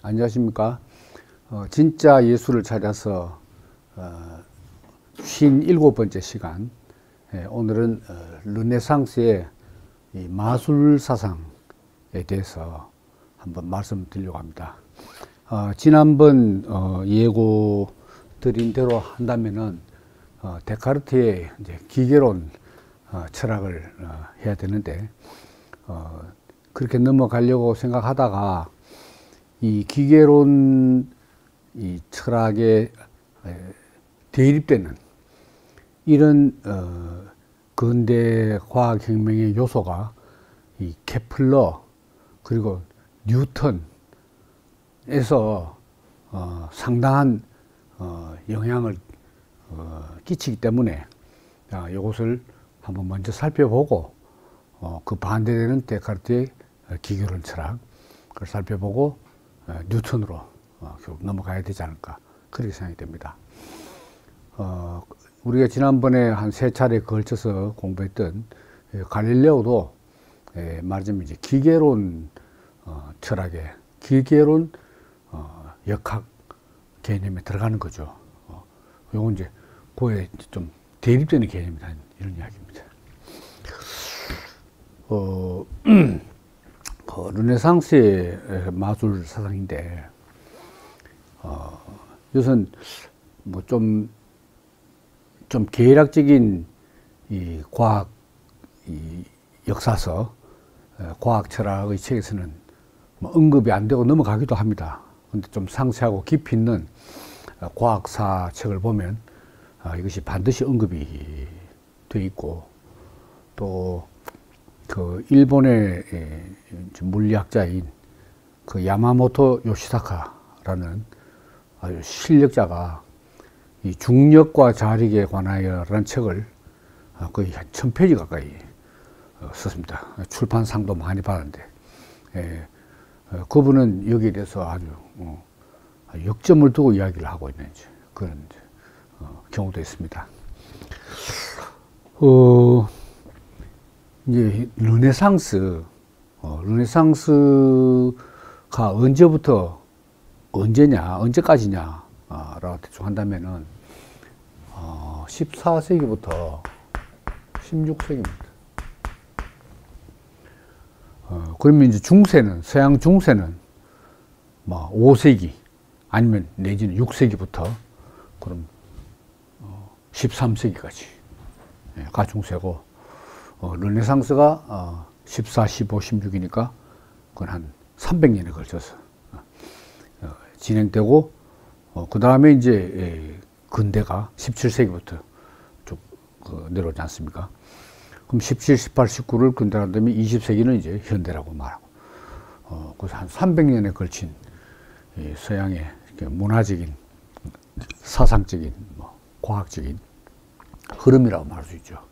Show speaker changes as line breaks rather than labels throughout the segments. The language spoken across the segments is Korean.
안녕하십니까. 진짜 예술을 찾아서 57번째 시간. 오늘은 르네상스의 이 마술 사상에 대해서 한번 말씀드리려고 합니다. 지난번 예고 드린 대로 한다면은 데카르트의 이제 기계론 철학을 해야 되는데 그렇게 넘어가려고 생각하다가 이 기계론 이 철학에 대립되는 이런 근대 과학혁명의 요소가 이 케플러 그리고 뉴턴에서 상당한 영향을 끼치기 때문에 이것을 한번 먼저 살펴보고 그 반대되는 데카르트의 기계론 철학을 살펴보고 뉴턴으로 넘어가야 되지 않을까 그렇게 생각이 됩니다. 우리가 지난번에 한 3차례 걸쳐서 공부했던 갈릴레오도 말하자면 이제 기계론 철학의 기계론 역학 개념에 들어가는 거죠. 요건 이제 그에 좀 대립되는 개념이다 이런 이야기입니다. 르네상스의 마술 사상인데 이것은 뭐 좀 계략적인 이 과학 이 역사서 과학 철학의 책에서는 뭐 언급이 안 되고 넘어가기도 합니다. 근데 좀 상세하고 깊이 있는 과학사 책을 보면 이것이 반드시 언급이 돼 있고 또 그 일본의 물리학자인 그 야마모토 요시사카라는 아주 실력자가 이 중력과 자력에 관하여라는 책을 거의 한 1000페이지 가까이 썼습니다. 출판상도 많이 받았는데 그분은 여기에 대해서 아주 역점을 두고 이야기를 하고 있는 그런 경우도 있습니다. 이제 르네상스가 언제부터 언제까지냐 라고 대충 한다면은 14세기부터 16세기입니다. 그러면 이제 서양 중세는 뭐 5세기 아니면 내지는 6세기부터 그럼 13세기까지 가 중세고 르네상스가 14, 15, 16이니까 그건 한 300년에 걸쳐서 진행되고 그 다음에 이제 근대가 17세기부터 쭉 내려오지 않습니까? 그럼 17, 18, 19를 근대로 한다면 20세기는 이제 현대라고 말하고 그래서 한 300년에 걸친 서양의 문화적인 사상적인 과학적인 흐름이라고 말할 수 있죠.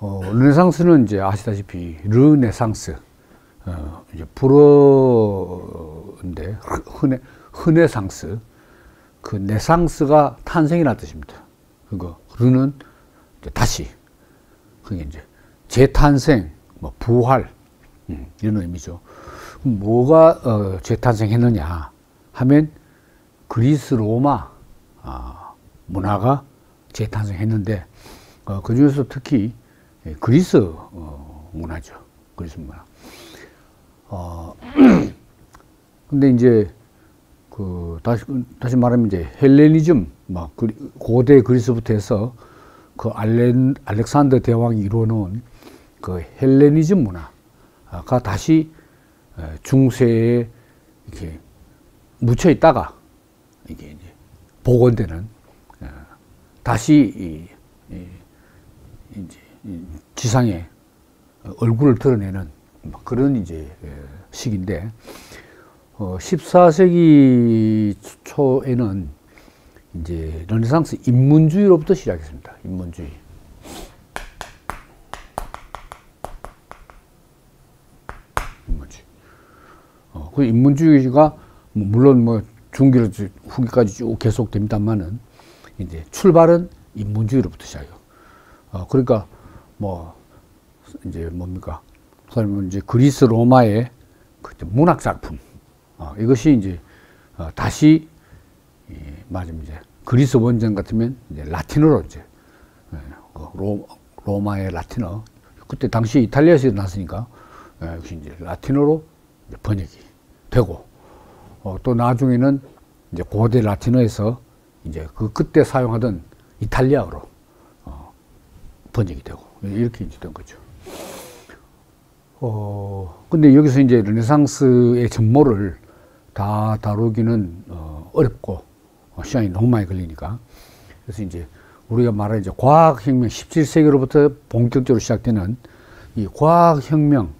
르네상스는 이제 아시다시피 르네상스 이제 불어인데 흔해상스 그 네상스가 탄생이라는 뜻입니다. 그거 르는 다시 그게 이제 재탄생 뭐 부활 이런 의미죠. 그럼 뭐가 재탄생했느냐 하면 그리스 로마 문화가 재탄생했는데 그 중에서 특히 그리스 문화죠. 그리스 문화. 근데 이제 다시 말하면 이제 헬레니즘, 고대 그리스부터 해서 그 알렉산더 대왕이 이루어놓은 그 헬레니즘 문화가 다시 중세에 이렇게 묻혀 있다가 이게 이제 복원되는 다시 이제 지상에 얼굴을 드러내는 그런 이제 시기인데 14세기 초에는 이제 르네상스 인문주의로부터 시작했습니다. 인문주의. 그 인문주의가 물론 뭐 중기부터 후기까지 쭉 계속됩니다만은 이제 출발은 인문주의로부터 시작해요. 그러니까 뭐 이제 뭡니까? 그러면 이제 그리스 로마의 문학 작품 이것이 이제 다시 맞으면 이제 그리스 원전 같으면 이제 라틴어로 이제 로마의 라틴어, 그때 당시 이탈리아에서 났으니까 역시 이제 라틴어로 이제 번역이 되고, 또 나중에는 이제 고대 라틴어에서 이제 그때 사용하던 이탈리아어로 번역이 되고, 이렇게 이제 된 거죠. 근데 여기서 이제 르네상스의 전모를 다 다루기는 어렵고 시간이 너무 많이 걸리니까, 그래서 이제 우리가 말하는 이제 과학혁명 17세기로부터 본격적으로 시작되는 이 과학혁명의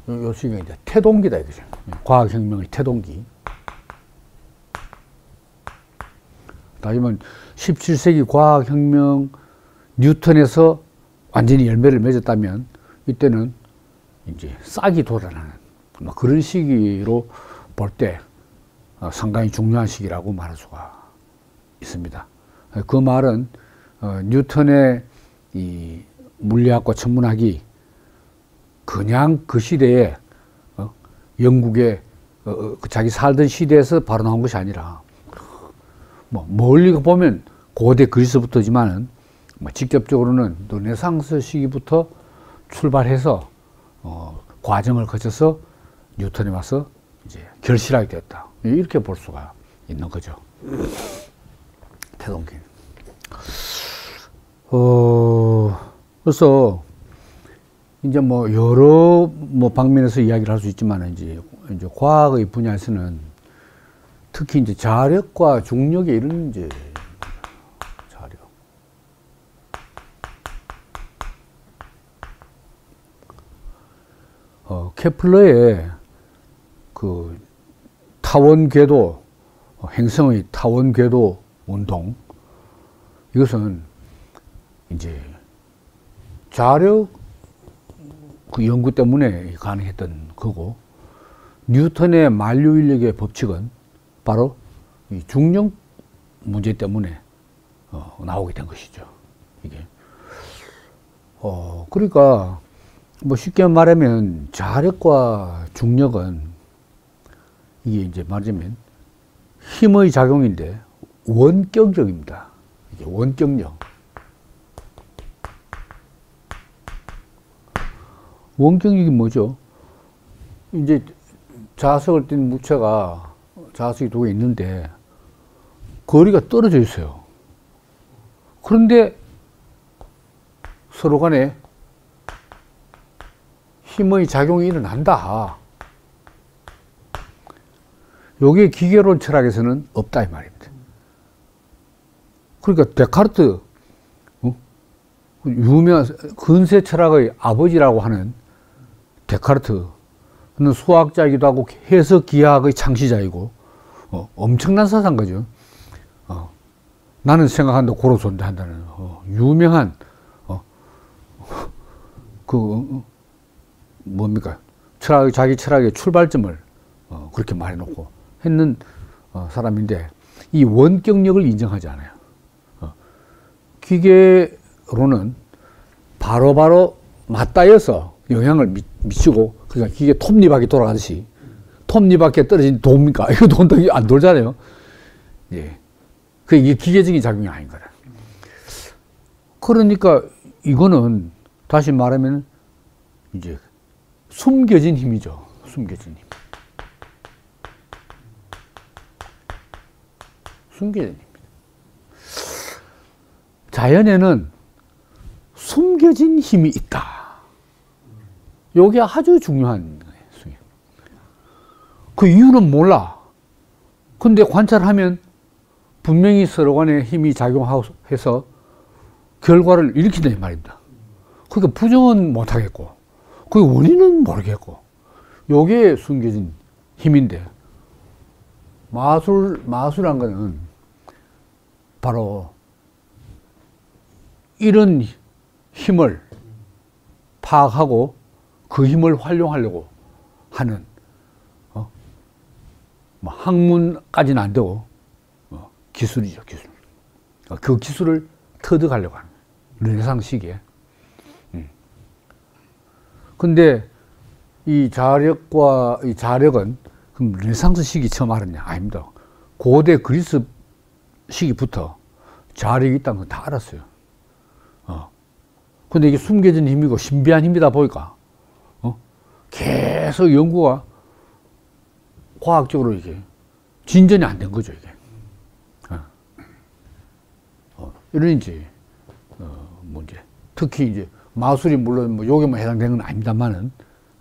요 시기가 이제 태동기다 이거죠. 과학혁명의 태동기. 다시 말하면 17세기 과학혁명 뉴턴에서 완전히 열매를 맺었다면 이때는 이제 싹이 돋아나는 그런 시기로 볼 때 상당히 중요한 시기라고 말할 수가 있습니다. 그 말은 뉴턴의 이 물리학과 천문학이 그냥 그 시대에 영국의 자기 살던 시대에서 바로 나온 것이 아니라 멀리 보면 고대 그리스부터지만은 직접적으로는 르네상스 시기부터 출발해서 과정을 거쳐서 뉴턴에 와서 이제 결실하게 되었다, 이렇게 볼 수가 있는 거죠. 태동기. 그래서 이제 여러 방면에서 이야기를 할 수 있지만 이제 과학의 분야에서는 특히 이제 자력과 중력의 이런 이제 자력. 케플러의 그 타원 궤도, 행성의 타원 궤도 운동, 이것은 이제 자력 그 연구 때문에 가능했던 거고, 뉴턴의 만류인력의 법칙은 바로 이 중력 문제 때문에 나오게 된 것이죠. 이게 그러니까 쉽게 말하면 자력과 중력은 이게 이제 말하자면 힘의 작용인데 원격력입니다. 이게 원격력. 원격력이 뭐죠? 이제 자석을 띤 물체가 자석이 두 개 있는데 거리가 떨어져 있어요. 그런데 서로 간에 힘의 작용이 일어난다. 요게 기계론 철학에서는 없다 이 말입니다. 그러니까 데카르트, 유명한 근세 철학의 아버지라고 하는 데카르트는 수학자이기도 하고 해석기하학의 창시자이고 엄청난 사상가죠. 나는 생각한다 고로 존재한다는 유명한 뭡니까 자기 철학의 출발점을 그렇게 말해놓고 했는 사람인데, 이 원격력을 인정하지 않아요. 기계로는 바로바로 맞닿아서 영향을 미치고, 그러니까 기계 톱니바퀴 돌아가듯이 톱니바퀴에 떨어진 돕니까? 이거 돈도 안 돌잖아요. 예. 이게 기계적인 작용이 아닌 거다. 그러니까 이거는 다시 말하면 이제 숨겨진 힘이죠. 숨겨진 힘. 숨겨진 힘. 자연에는 숨겨진 힘이 있다. 이게 아주 중요한 거예요. 그 이유는 몰라. 근데 관찰하면 분명히 서로 간에 힘이 작용해서 결과를 일으킨다 이 말입니다. 그러니까 부정은 못하겠고, 그 원인은 모르겠고, 요게 숨겨진 힘인데, 마술한 거는 바로 이런 힘을 파악하고 그 힘을 활용하려고 하는, 학문까지는 안 되고, 기술이죠, 기술. 그 기술을 터득하려고 하는, 르네상스 시기에. 근데 이 자력은 그럼 르네상스 시기 처음 알았냐? 아닙니다. 고대 그리스 시기부터 자력이 있다는 건 다 알았어요. 근데 이게 숨겨진 힘이고 신비한 힘이다 보니까, 계속 연구가 과학적으로 이게 진전이 안 된 거죠, 이게. 이런 이제, 뭐 이제, 특히 이제 마술이 물론 뭐 요게만 해당되는 건 아닙니다만은,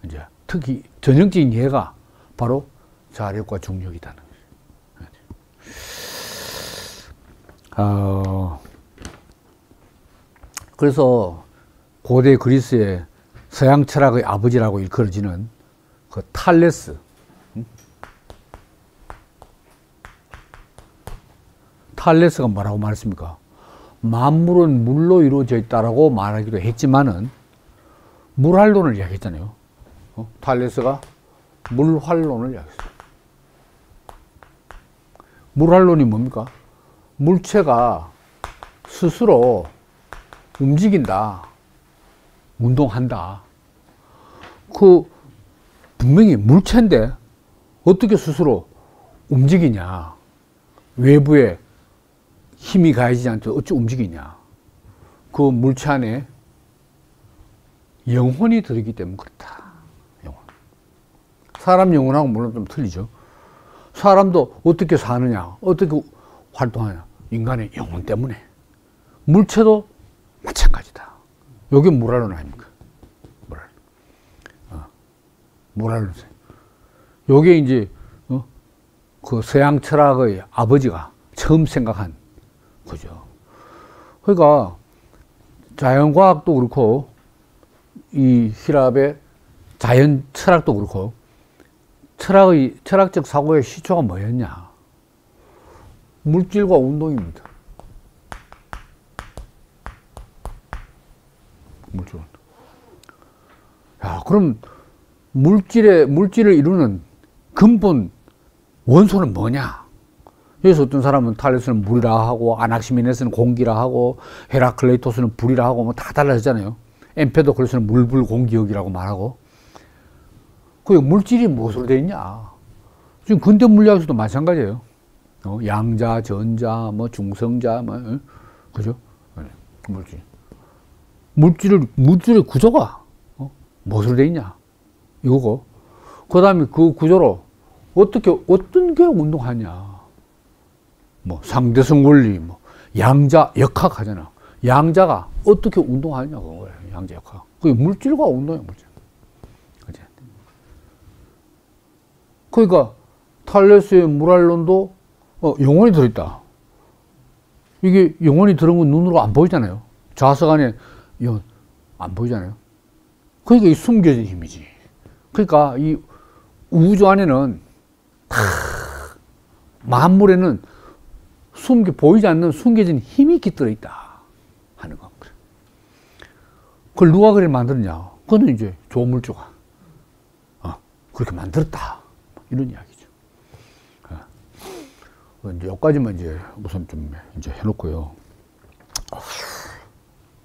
이제 특히 전형적인 예가 바로 자력과 중력이다는 거죠. 그래서 고대 그리스의 서양 철학의 아버지라고 일컬어지는 그 탈레스. 탈레스가 뭐라고 말했습니까? 만물은 물로 이루어져 있다라고 말하기도 했지만은 물활론을 이야기했잖아요. 탈레스가 물활론을 이야기했어요. 물활론이 뭡니까? 물체가 스스로 움직인다, 운동한다. 분명히 물체인데 어떻게 스스로 움직이냐? 외부에 힘이 가해지지 않도록 어찌 움직이냐? 그 물체 안에 영혼이 들어있기 때문에 그렇다. 영혼. 사람 영혼하고 물론 좀 틀리죠. 사람도 어떻게 사느냐, 어떻게 활동하냐? 인간의 영혼 때문에. 물체도 마찬가지다. 이게 물활론 아닙니까? 물활론. 요게 이제, 그 서양 철학의 아버지가 처음 생각한 거죠. 그러니까 자연과학도 그렇고, 이 히랍의 자연 철학도 그렇고, 철학적 사고의 시초가 뭐였냐? 물질과 운동입니다. 물질. 야, 그럼 물질을 이루는 근본 원소는 뭐냐? 여기서 어떤 사람은 탈레스는 물이라 하고, 아낙시메네스는 공기라 하고, 헤라클레이토스는 불이라 하고, 뭐 다 달라졌잖아요. 엠페도클레스는 물불 공기역이라고 말하고. 그 물질이 무엇으로 되어 있냐? 지금 근대 물리학에서도 마찬가지예요. 양자, 전자, 뭐 중성자, 뭐, 그죠? 물질의 구조가 무엇으로 되어 있냐? 이거고. 그 다음에 그 구조로 어떤 게 운동하냐? 뭐 상대성 원리, 뭐 양자 역학 하잖아. 양자가 어떻게 운동하냐 그거예요. 양자 역학. 그게 물질과 운동이야, 물질. 그치? 그러니까 탈레스의 물활론도 영혼이 들어있다. 이게 영혼이 들어온 건 눈으로 안 보이잖아요. 좌석 안에 영혼 안 보이잖아요. 그러니까 이 숨겨진 힘이지. 그러니까 이 우주 안에는 만물에는 보이지 않는 숨겨진 힘이 깃들어 있다 하는 거. 그걸 누가 그래 만들었냐? 그거는 이제 조물주가 그렇게 만들었다 이런 이야기죠. 이제 여기까지만 이제 우선 좀 이제 해놓고요.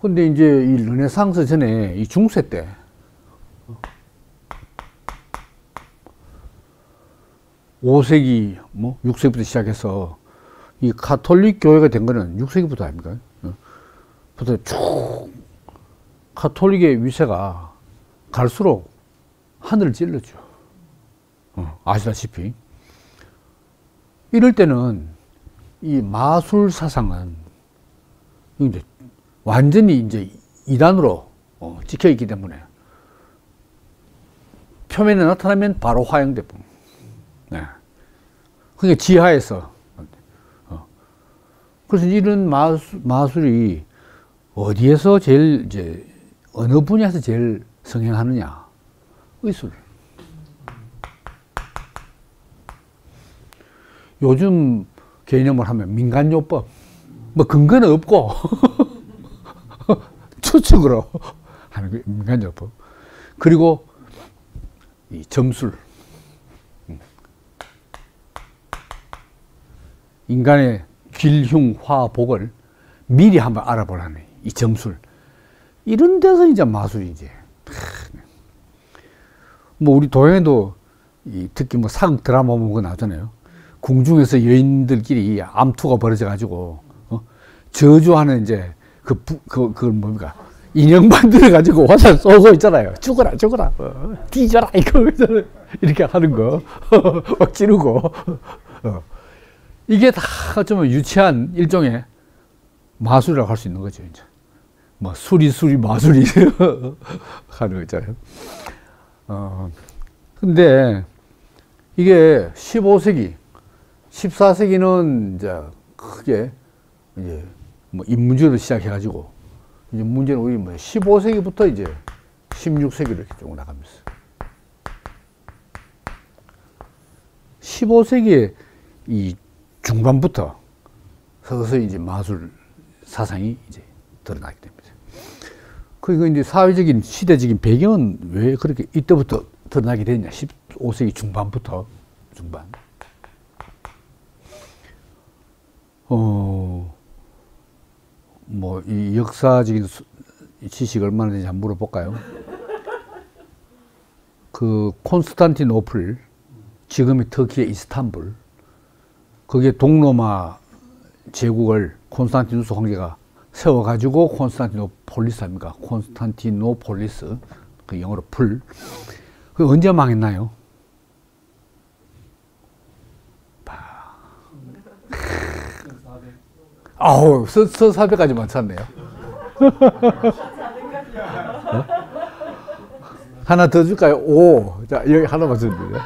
근데 이제 이 르네상스 전에 이 중세 때 (5세기) 뭐 6세기부터 시작해서 이 가톨릭 교회가 된 거는 6세기부터 아닙니까? 부터 쭉 가톨릭의 위세가 갈수록 하늘을 찔렀죠. 아시다시피. 이럴 때는 이 마술 사상은 이제 완전히 이제 이단으로 찍혀 있기 때문에 표면에 나타나면 바로 화형되고. 네. 그게 지하에서. 그래서 이런 마술이 어디에서 제일 이제 어느 분야에서 제일 성행하느냐? 의술. 요즘 개념을 하면 민간요법. 뭐 근거는 없고 추측으로 하는 게 민간요법. 그리고 이 점술. 인간의 길흉, 화, 복을 미리 한번 알아보라는 이 점술. 이런 데서 이제 마술이 이제. 뭐 우리 도형에도 특히 뭐 사극 드라마 보면 그거 나오잖아요. 궁중에서 여인들끼리 암투가 벌어져가지고, 저주하는 이제, 뭡니까. 인형 만들어가지고 화살 쏘고 있잖아요. 죽어라, 죽어라. 뒤져라, 이거. 이렇게 하는 거. 막 찌르고. 이게 다 좀 유치한 일종의 마술이라고 할 수 있는 거죠, 이제. 뭐, 수리, 마술이 하는 거 있잖아요. 근데 이게 15세기, 14세기는 이제 크게 이제 뭐 인문주의로 시작해가지고 이제 문제는 우리 뭐 15세기부터 이제 16세기로 이렇게 쭉 나가면서 15세기의 이 중반부터 서서히 이제 마술 사상이 이제 드러나게 됩니다. 그리고 이제 사회적인 시대적인 배경은 왜 그렇게 이때부터 드러나게 됐냐? 15세기 중반부터 중반. 뭐 이 역사적인 지식 얼마나 되는지 한번 물어볼까요? 그 콘스탄티노플, 지금의 터키의 이스탄불, 거기에 동로마 제국을 콘스탄티누스 황제가 세워가지고 콘스탄티노폴리스 합니까? 콘스탄티노폴리스, 그 영어로 풀. 그 언제 망했나요? 아우, 1400까지만 찼네요. 하나 더 줄까요? 5. 자, 여기 하나만 주면 돼요.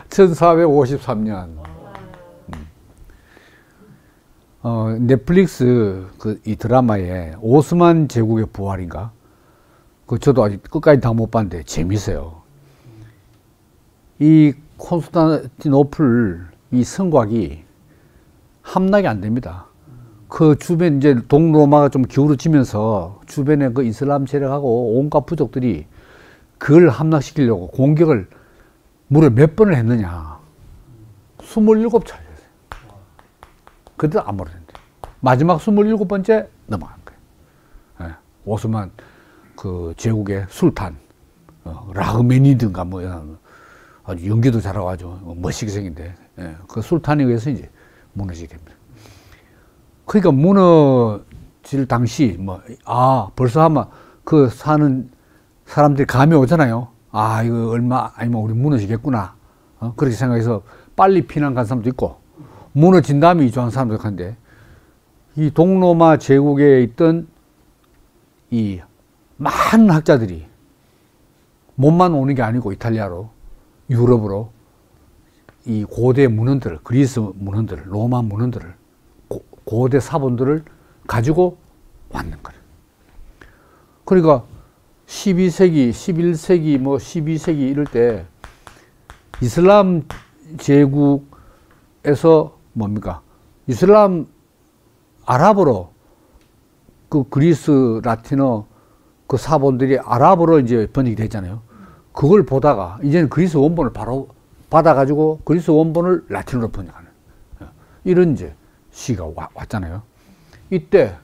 1453년. 넷플릭스 이 드라마에 오스만 제국의 부활인가? 저도 아직 끝까지 다 못 봤는데 재밌어요. 이 콘스탄티노플 이 성곽이 함락이 안 됩니다. 그 주변 이제 동로마가 좀 기울어지면서 주변에 그 이슬람 세력하고 온갖 부족들이 그걸 함락시키려고 공격을 무려 몇 번을 했느냐. 27차례 했어요. 그래도 안 몰아낸대. 마지막 27번째 넘어간 거예요. 예. 오스만 그 제국의 술탄, 라흐메니드인가 뭐 아주 연기도 잘하고 아주 멋있게 생긴데, 예. 그 술탄에 의해서 이제 무너지게 됩니다. 그러니까 무너질 당시 벌써 아마 그 사는 사람들이 감이 오잖아요. 이거 얼마 아니면 우리 무너지겠구나. 그렇게 생각해서 빨리 피난 간 사람도 있고, 무너진 다음에 이주한 사람도 있는데, 이 동로마 제국에 있던 이 많은 학자들이 몸만 오는 게 아니고 이탈리아로, 유럽으로 이 고대 문헌들을, 그리스 문헌들을, 로마 문헌들을, 고대 사본들을 가지고 왔는 거예요. 그러니까 12세기, 11세기, 뭐 12세기 이럴 때 이슬람 제국에서 뭡니까? 이슬람 아랍어로 그 그리스 라틴어 그 사본들이 아랍어로 이제 번역이 됐잖아요. 그걸 보다가 이제는 그리스 원본을 바로 받아가지고 그리스 원본을 라틴어로 번역하는 이런 이제 시가 왔잖아요. 이때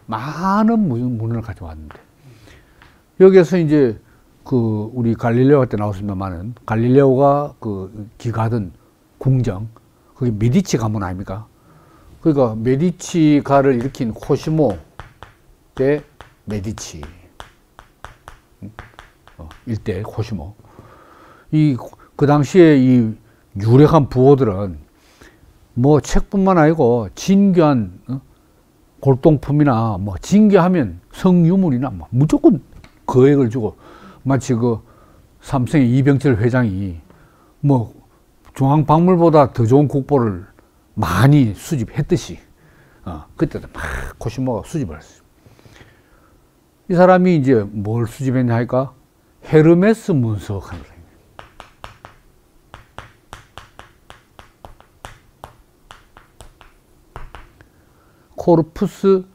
많은 문헌을 가져왔는데 여기에서 이제 그 우리 갈릴레오 때 나왔습니다만은 갈릴레오가 그 기가던 궁정 그게 메디치 가문 아닙니까? 그러니까 메디치가를 일으킨 코시모 대 메디치 일대 코시모 그 당시에 이 유력한 부호들은 뭐 책뿐만 아니고 진귀한 골동품이나 뭐 진귀하면 성유물이나 뭐 무조건 거액을 주고 마치 그 삼성의 이병철 회장이 뭐 중앙박물보다 더 좋은 국보를 많이 수집했듯이 그때도 막 코시모가 수집을 했어요. 이 사람이 이제 뭘 수집했냐 하니까 헤르메스 문석 하는 거예요. 코르푸스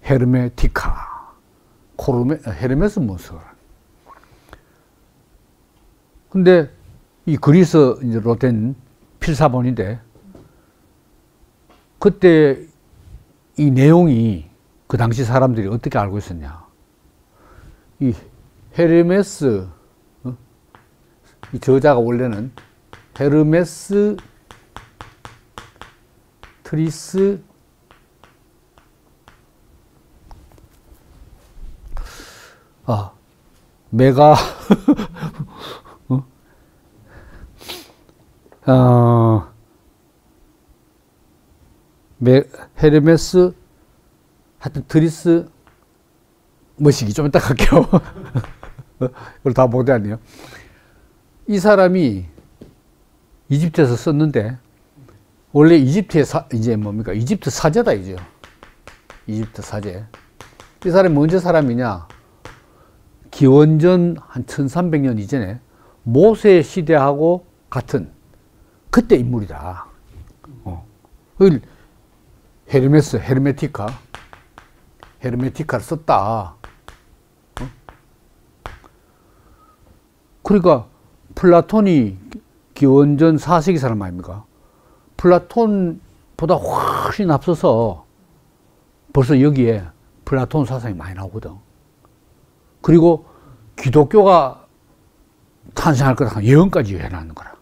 헤르메티카 헤르메스 문석. 근데 이 그리스로 된 필사본인데 그때 이 내용이 그 당시 사람들이 어떻게 알고 있었냐. 이 헤르메스, 이 저자가 원래는 헤르메스 트리스 메가 헤르메스 하여튼 트리스 뭐시기 좀 이따 갈게요. 이걸 다 못 외웠네요. 이 사람이 이집트에서 썼는데 원래 이집트의 이제 뭡니까? 이집트 사제다 이제. 이집트 사제. 이 사람이 언제 사람이냐? 기원전 한 1300년 이전에 모세 시대하고 같은 그때 인물이다. 헤르메스, 헤르메티카를 썼다. 그러니까 플라톤이 기원전 4세기 사람 아닙니까? 플라톤보다 훨씬 앞서서 벌써 여기에 플라톤 사상이 많이 나오거든. 그리고 기독교가 탄생할 거다 예언까지 해놨는 거라.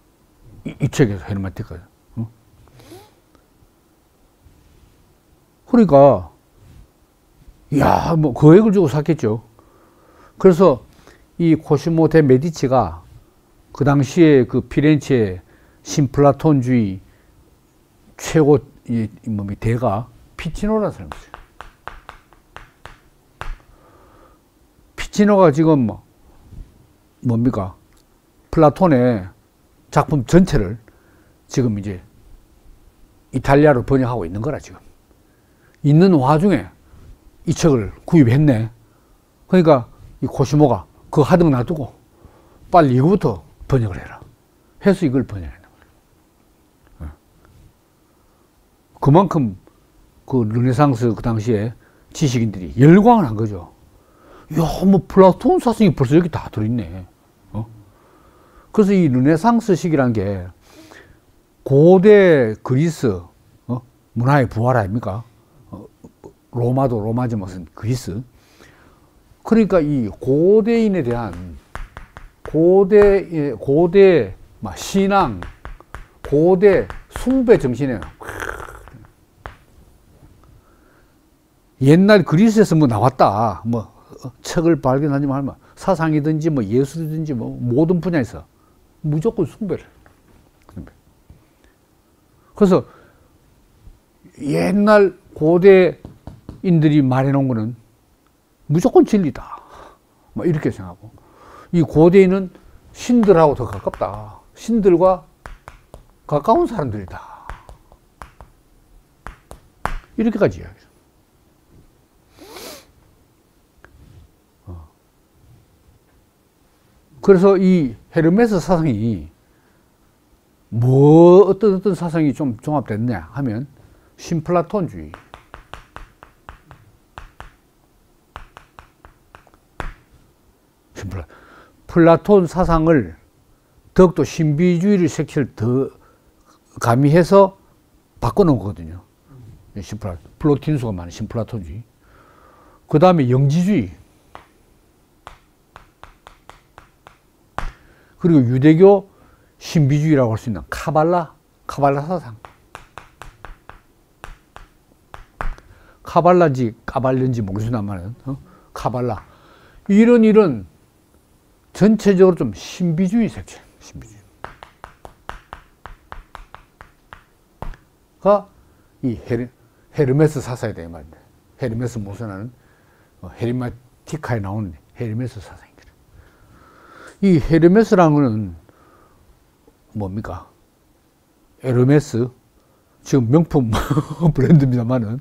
이 책에서 헤르메티카. 그러니까 야, 뭐 거액을 주고 샀겠죠. 그래서 이 코시모 데 메디치가 그 당시에 그 피렌체 신플라톤주의 최고 대가 피치노라는 사람이었어요. 피치노가 지금 뭡니까? 플라톤의 작품 전체를 지금 이제 이탈리아로 번역하고 있는 거라 지금. 있는 와중에 이 책을 구입했네. 그러니까 이 코시모가 그거 하등 놔두고 빨리 이거부터 번역을 해라. 해서 이걸 번역했는 거예요. 그만큼 그 르네상스 그 당시에 지식인들이 열광을 한 거죠. 야, 뭐 플라톤 사상이 벌써 여기 다 들어있네. 그래서 이 르네상스 시기란 게 고대 그리스 문화의 부활 아닙니까? 로마도 로마지 무슨 그리스. 그러니까 이 고대인에 대한 고대 신앙, 고대 숭배 정신에 옛날 그리스에서 뭐 나왔다, 뭐 책을 발견하지 말면 사상이든지 뭐 예술이든지 뭐 모든 분야에서 무조건 숭배를. 그래서 옛날 고대인들이 말해놓은 거는 무조건 진리다. 뭐 이렇게 생각하고, 이 고대인은 신들하고 더 가깝다. 신들과 가까운 사람들이다. 이렇게까지 이야기해요. 그래서 이 헤르메스 사상이 뭐 어떤 사상이 좀 종합됐냐 하면 신플라톤주의. 플라톤 사상을 더욱더 신비주의를 색채를 더 가미해서 바꿔놓은 거거든요. 플로틴수가 많은 신플라톤주의. 그 다음에 영지주의. 그리고 유대교 신비주의라고 할 수 있는 카발라 사상. 카발라인지 까발려인지 모르겠지만 카발라. 이런 전체적으로 좀 신비주의 색채. 가 이 헤르메스 사상에 대해 말입니다. 헤르메스 모선하는 헤르메티카에 나오는 헤르메스 사상입니다. 이 헤르메스라는 거는 뭡니까? 에르메스, 지금 명품 브랜드입니다만은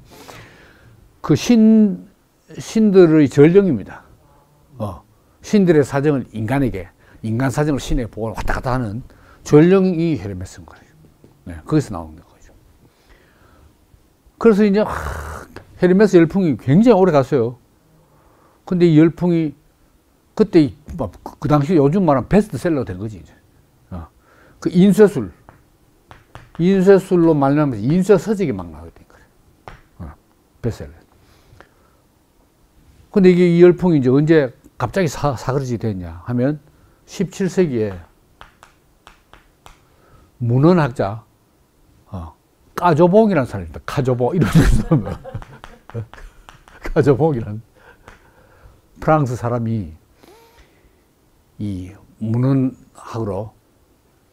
그 신들의 전령입니다. 신들의 사정을 인간에게, 인간 사정을 신에게 보고 왔다 갔다 하는 전령이 헤르메스인 거예요. 네, 거기서 나오는 거죠. 그래서 이제 헤르메스 열풍이 굉장히 오래 갔어요. 근데 이 열풍이 그때 그 당시 요즘 말하면 베스트셀러가 된 거지. 이제. 그 인쇄술로 말하면서 인쇄 서적이 막 나오게 된 거예요. 베스트셀러. 근데 이게 이 열풍이 이제 언제 갑자기 사그러지게 됐냐 하면 17세기에 문헌학자 까조봉이라는 사람입니다. 카조봉 이런 사람. 까조봉이라는 프랑스 사람이 이 문헌학으로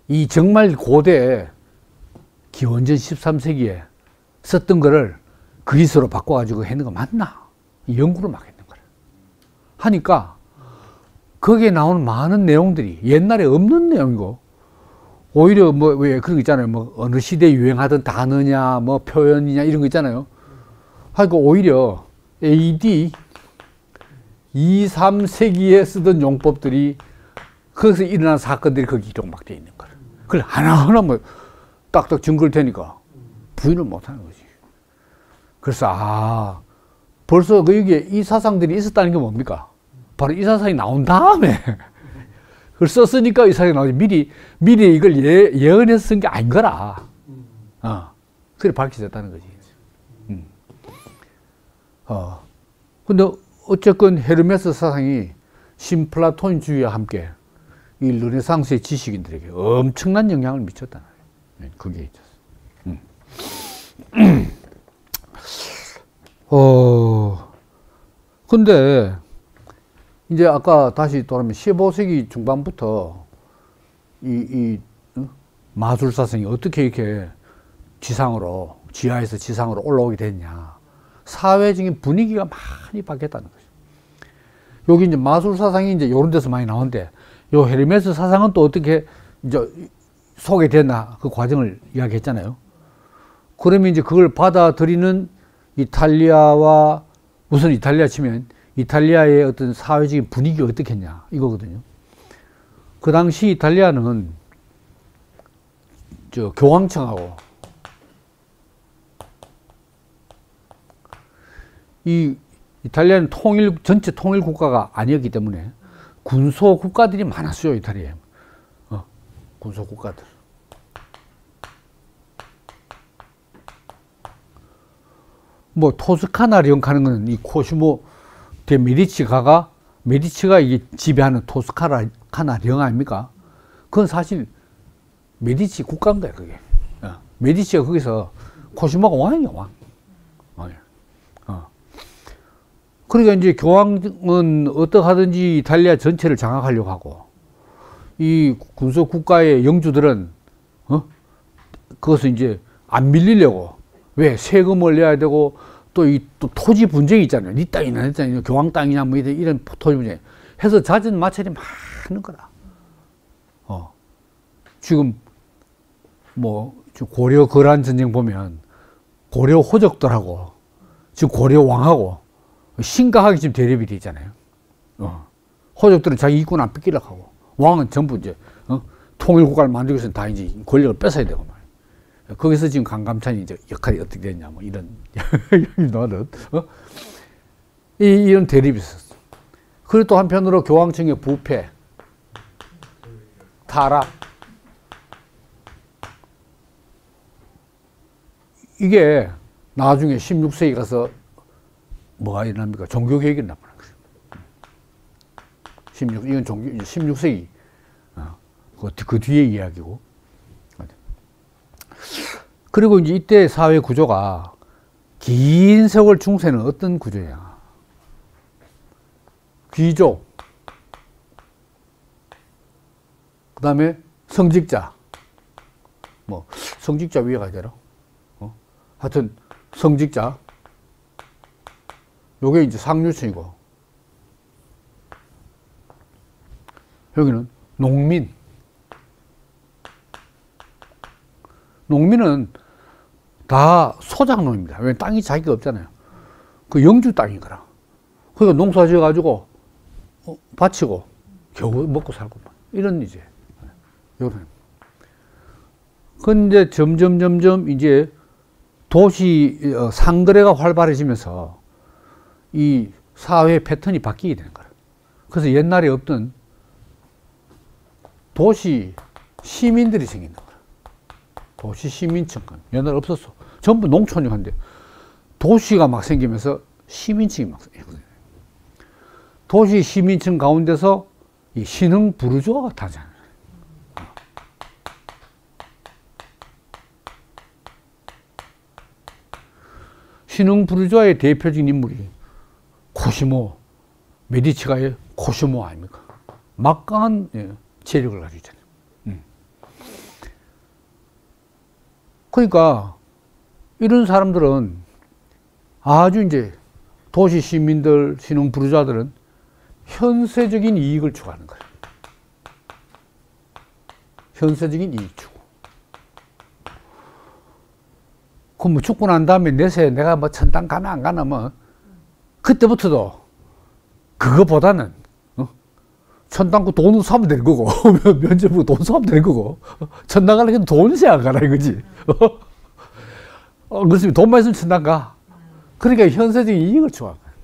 이 정말 고대 기원전 13세기에 썼던 거를 그리스어로 바꿔가지고 했는 거 맞나? 이 연구를 막 했는 거라. 하니까 거기에 나오는 많은 내용들이 옛날에 없는 내용이고 오히려 뭐 왜 그런 거 있잖아요. 뭐 어느 시대에 유행하던 단어냐 뭐 표현이냐 이런 거 있잖아요. 하니까 오히려 AD 2, 3세기에 쓰던 용법들이 거기서 일어난 사건들이 거기 기록 막 돼 있는 거라. 그걸 하나하나 뭐 딱딱 증거를 대니까 부인을 못 하는 거지. 그래서 벌써 여기에 이 사상들이 있었다는 게 뭡니까? 바로 이 사상이 나온 다음에 그걸 썼으니까 이 사상이 나오지. 미리 이걸 예언해서 쓴 게 아닌 거라. 그래 밝혀졌다는 거지. 근데 어쨌건 헤르메스 사상이 신플라톤주의와 함께 이 르네상스의 지식인들에게 엄청난 영향을 미쳤다는 거예요. 그게 있었어. 근데 이제 아까 다시 돌아오면 15세기 중반부터 마술사상이 어떻게 이렇게 지하에서 지상으로 올라오게 됐냐. 사회적인 분위기가 많이 바뀌었다는 거죠. 여기 이제 마술사상이 이제 이런 데서 많이 나오는데, 요 헤르메스 사상은 또 어떻게 이제 소개됐나 그 과정을 이야기했잖아요. 그러면 이제 그걸 받아들이는 이탈리아와, 우선 이탈리아 치면 이탈리아의 어떤 사회적인 분위기가 어떻겠냐 이거거든요. 그 당시 이탈리아는 교황청하고 이탈리아는 전체 통일 국가가 아니었기 때문에 군소 국가들이 많았어요. 이탈리아에. 군소 국가들. 뭐 토스카나령 가는 거는 이 코시모 데 메디치가 이게 지배하는 토스카나령 아닙니까? 그건 사실 메디치 국가인 거야, 그게. 메디치가 거기서 코시모가 왕이야, 왕. 그러니까 이제 교황은 어떻게 하든지 이탈리아 전체를 장악하려고 하고, 이 군소 국가의 영주들은 그것을 이제 안 밀리려고, 왜 세금을 내야 되고 또 토지 분쟁이 있잖아요. 네 땅이나 내 땅이나 교황 땅이냐 뭐 이런 토지 분쟁 해서 잦은 마찰이 많은 거라. 지금 뭐 고려 거란 전쟁 보면 고려 호족들하고 지금 고려 왕하고 심각하게 지금 대립이 돼 있잖아요. 호족들은 자기 이권 안 뺏기려고 하고 왕은 전부 이제 통일 국가를 만들기 위해서 다 이제 권력을 뺏어야 되고 말이에요. 거기서 지금 강감찬이 이제 역할이 어떻게 됐냐 뭐 이런 이야기 이런 대립이 있었어. 그리고 또 한편으로 교황청의 부패, 타락, 이게 나중에 16세기 가서 뭐가 일어납니까? 종교개혁이 일어나는 거죠. 이건 16세기. 그 뒤에 이야기고. 그리고 이제 이때 사회 구조가 긴 세월 중세는 어떤 구조냐. 귀족, 그 다음에 성직자, 뭐, 성직자 위에 가야 되나? 하여튼, 성직자, 요게 이제 상류층이고, 여기는 농민. 농민은 다 소작농입니다. 왜냐면 땅이 자기가 없잖아요. 그 영주 땅인 거라. 그러니까 농사 지어가지고, 바치고, 겨우 먹고 살고, 이런 이제, 요런. 근데 점점 이제 도시, 상거래가 활발해지면서 이 사회 패턴이 바뀌게 되는 거라. 그래서 옛날에 없던 도시 시민들이 생기는 거라. 도시 시민층. 옛날에 없었어. 전부 농촌이었는데 도시가 막 생기면서 시민층이 막 생겼어요. 도시 시민층 가운데서 이 신흥 부르주아가 탄생합니다. 신흥 부르주아의 대표적인 인물이 코시모, 메디치가의 코시모 아닙니까? 막강한 재력을 가지고 있잖아요. 그러니까 이런 사람들은 아주 이제 도시 시민들, 신흥 부르주아들은 현세적인 이익을 추구하는 거예요. 현세적인 이익 추구. 그럼 뭐 죽고 난 다음에 내세 내가 뭐 천당 가나 안 가나 뭐 그때부터도 그거보다는 천당 그 돈을 사면 되는 거고 면접으로 돈 사면 되는 거고 천당 가려면 돈 있어야 가라 이거지. 그렇습니다. 돈만 있으면 천당 가. 그러니까 현세적인 이익을 추구하는 거예요.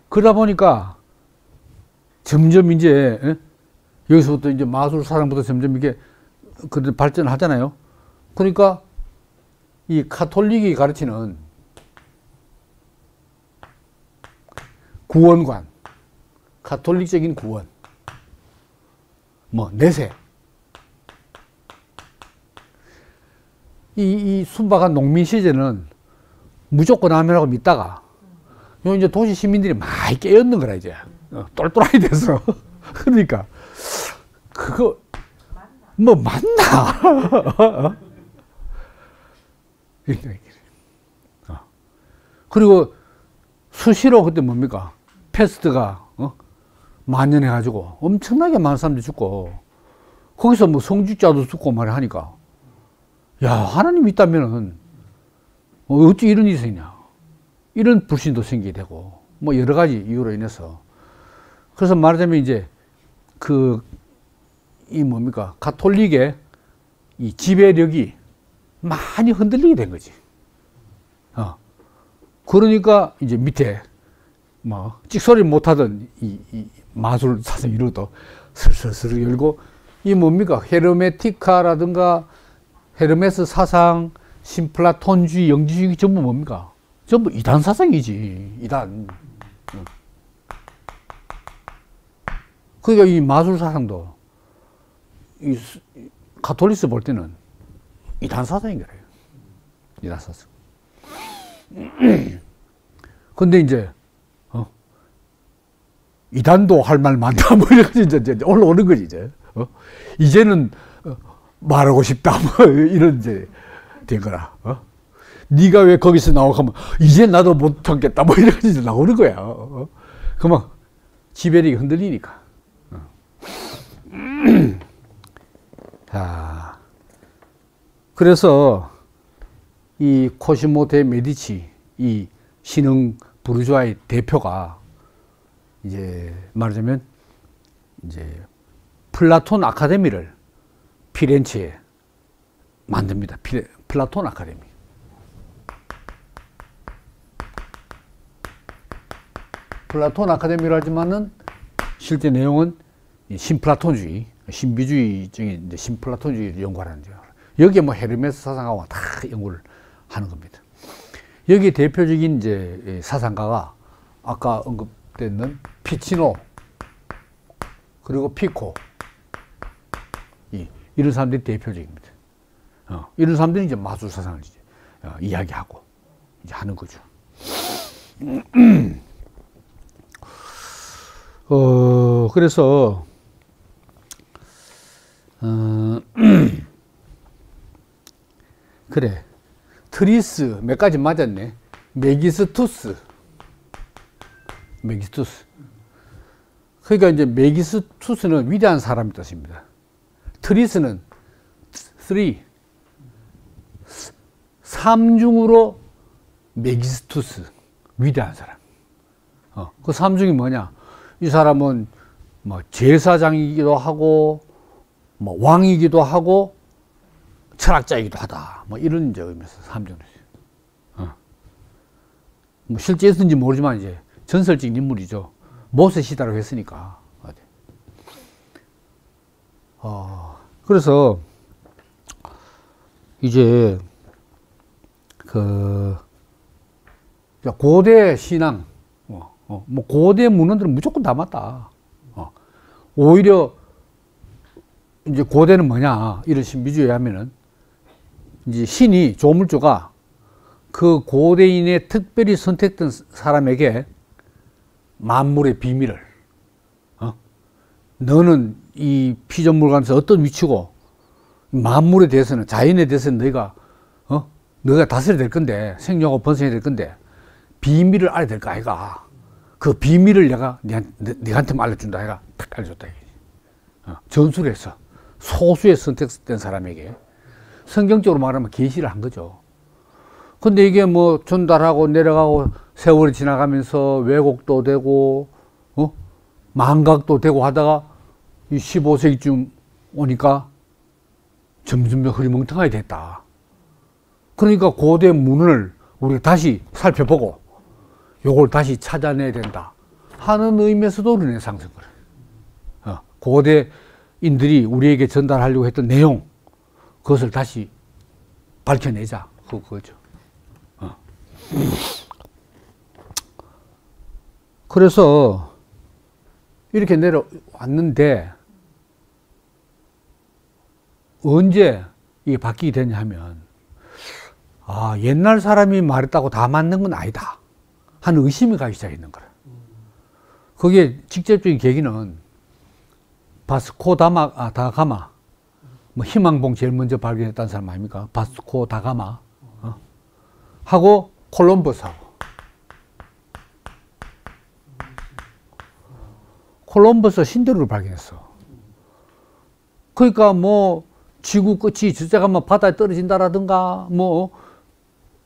그러다 보니까 점점 이제 여기서부터 이제 마술 사상부터 점점 이게 발전하잖아요. 그러니까 이 카톨릭이 가르치는 구원관, 카톨릭적인 구원, 뭐 내세, 이 순박한 농민 시대는 무조건 하면하고 믿다가 요 이제 도시 시민들이 많이 깨었는 거라 이제 똘똘하게 돼서 그러니까 그거 뭐 맞나? 그리고 수시로 그때 뭡니까? 패스트가 만연해가지고 엄청나게 많은 사람들이 죽고 거기서 뭐 성직자도 죽고 말을 하니까 야 하나님 있다면은 어찌 이런 일이 생기냐 이런 불신도 생기게 되고 뭐 여러 가지 이유로 인해서 그래서 말하자면 이제 이 뭡니까 가톨릭의 이 지배력이 많이 흔들리게 된 거지. 그러니까 이제 밑에 뭐 찍소리 못하던 이 마술 사상 이루도 슬슬슬 열고 이 뭡니까 헤르메티카라든가 헤르메스 사상, 신플라톤주의, 영지주의 전부 뭡니까? 전부 이단 사상이지. 이단. 그러니까 이 마술 사상도 이 가톨릭스 볼 때는 이단 사상인 거예요. 이단 사상. 근데 이제 이단도 할 말 많다 뭐 이렇게 이제 올라오는 거지 이제. 이제는 말하고 싶다 뭐 이런 이제 된 거라. 네가 왜 거기서 나오고 하면 이제 나도 못 참겠다 뭐 이렇게 이제 나오는 거야. 그만 지배력이 흔들리니까. 자, 그래서 이 코시모 데 메디치 이 신흥 부르주아의 대표가 이제 말하자면 이제 플라톤 아카데미를 피렌체에 만듭니다. 플라톤 아카데미. 플라톤 아카데미를 하지만은 실제 내용은 신플라톤주의, 신비주의적인 이제 신플라톤주의를 연구하는 거죠. 여기에 뭐 헤르메스 사상가와 다 연구를 하는 겁니다. 여기 대표적인 이제 사상가가 아까 언급됐는 피치노 그리고 피코 이런 사람들이 대표적입니다. 이런 사람들이 이제 마술 사상을 이제 이야기하고 이제 하는 거죠. 그래서 그래 트리스 몇 가지 맞았네. 메기스투스. 그러니까 이제 메기스투스는 위대한 사람이 뜻입니다. 트리스는 3중으로 메기스투스 위대한 사람. 그 3중이 뭐냐? 이 사람은 뭐 제사장이기도 하고 뭐 왕이기도 하고 철학자이기도 하다. 뭐 이런 이제 의미에서 3중이죠. 뭐 실제 있었는지 모르지만 이제 전설적인 인물이죠. 모세 시대라고 했으니까. 그래서 이제 고대 신앙, 뭐 고대 문헌들은 무조건 다 맞다. 오히려 이제 고대는 뭐냐, 이런 신비주의에 하면은 이제 신이, 조물주가 그 고대인의 특별히 선택된 사람에게 만물의 비밀을, 너는 이 피조물관에서 어떤 위치고 만물에 대해서는, 자연에 대해서는 너가 다스려야 될 건데, 생존하고 번성해야 될 건데 비밀을 알아야 될 거 아이가. 그 비밀을 내가 네한테만 알려준다 아이가. 탁 알려줬다 이게. 전술을 해서 소수의 선택된 사람에게 성경적으로 말하면 계시를 한 거죠. 근데 이게 뭐 전달하고 내려가고 세월이 지나가면서 왜곡도 되고 망각도 되고 하다가 이 15세기쯤 오니까 점점 더 흐리멍텅하게 됐다. 그러니까 고대 문헌을 우리가 다시 살펴보고 요걸 다시 찾아내야 된다 하는 의미에서도 르네상스인 거예요. 고대인들이 우리에게 전달하려고 했던 내용, 그것을 다시 밝혀내자, 그거죠. 그래서 이렇게 내려왔는데 언제 이게 바뀌게 되냐 하면, 옛날 사람이 말했다고 다 맞는 건 아니다 하는 의심이 가기 시작했는 거예요. 그게 직접적인 계기는 바스코 다가마, 뭐 희망봉 제일 먼저 발견했다는 사람 아닙니까? 바스코 다가마 하고 콜럼버스하고. 콜럼버스가 신대륙을 발견했어. 그러니까 뭐 지구 끝이 저쪽 가면 바다에 떨어진다라든가 뭐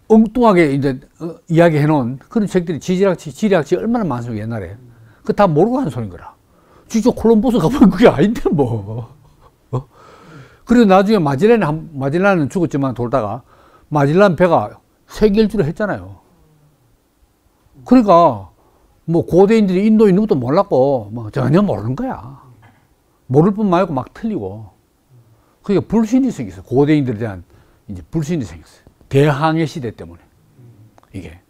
엉뚱하게 이제 이야기해 놓은 그런 책들이 지리학책 얼마나 많습니까, 옛날에. 그거 다 모르고 하는 소린 거라. 진짜 콜럼버스 가보면 그게 아닌데 뭐. 그리고 나중에 마젤란은 죽었지만 돌다가 마젤란 배가 세계 일주를 했잖아요. 그러니까 뭐 고대인들이 인도에 있는 것도 몰랐고 뭐 전혀 모르는 거야. 모를 뿐 말고 막 틀리고. 그러니까 불신이 생겼어요. 고대인들에 대한 이제 불신이 생겼어요. 대항해 시대 때문에 이게.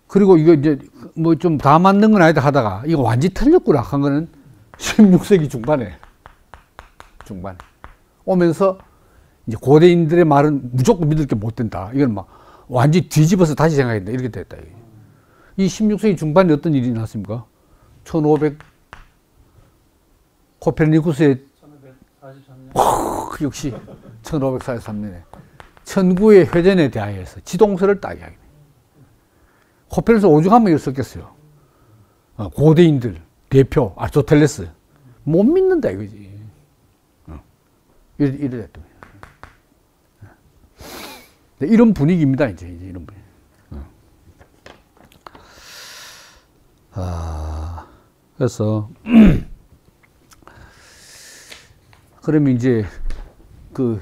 그리고 이거 이제 뭐 좀 다 맞는 건 아니다 하다가 이거 완전히 틀렸구나 한 거는 16세기 중반에 오면서 이제 고대인들의 말은 무조건 믿을 게 못 된다. 이건 막 완전히 뒤집어서 다시 생각했다. 이렇게 됐다. 이 16세기 중반에 어떤 일이 났습니까? 1500 코페르니쿠스의 1543년. 역시 1543년에 천구의 회전에 대하여서 지동설을 딱 이야기해. 코페르니쿠스 오죽 한 명이 썼겠어요. 고대인들 대표 아리스토텔레스 못 믿는다 이거지. 이래 됐다. 이런 분위기입니다. 이제 이런 분위기. 그래서 그러면 이제 그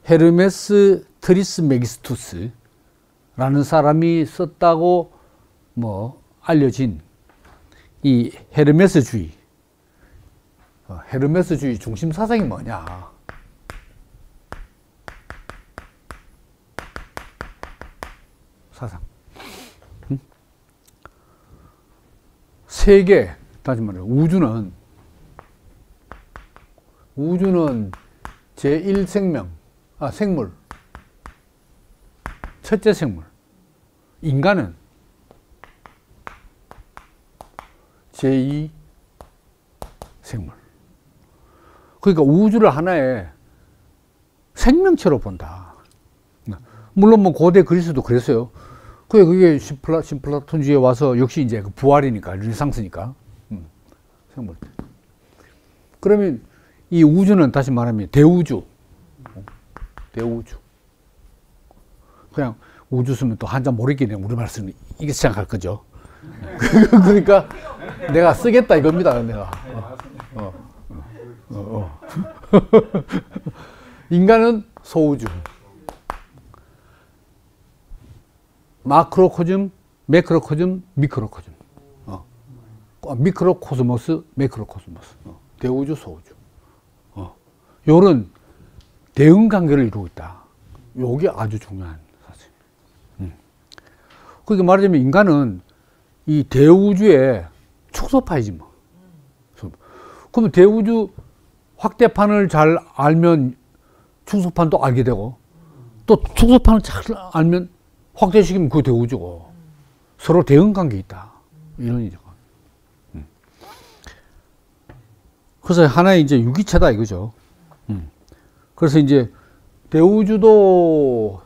헤르메스 트리스메기스투스라는 사람이 썼다고 뭐 알려진 이 헤르메스주의 중심 사상이 뭐냐? 사상. 세계, 다시 말해 우주는 제1생명, 생물, 첫째 생물. 인간은 제2 생물. 그러니까 우주를 하나의 생명체로 본다. 물론 뭐 고대 그리스도 그랬어요. 그게 신플라톤주의에 와서 역시 이제 그 부활이니까, 르네상스니까. 생물. 그러면 이 우주는 다시 말하면 대우주. 그냥 우주 쓰면 또 한자 모르겠네. 우리말 쓰면 이게 생각할 거죠. 그러니까 내가 쓰겠다 이겁니다. 내가. 인간은 소우주. 마크로코즘, 매크로코즘, 미크로코즘. 미크로코스모스, 매크로코스모스. 대우주, 소우주. 요런 대응 관계를 이루고 있다. 요게 아주 중요한 사실. 그러니까 말하자면 인간은 이 대우주의 축소파이지 뭐. 그러면 대우주 확대판을 잘 알면 축소판도 알게 되고, 또 축소판을 잘 알면 확대시키면 그 대우주고, 서로 대응 관계에 있다. 이런 이죠. 그래서 하나의 이제 유기체다 이거죠. 그래서 이제 대우주도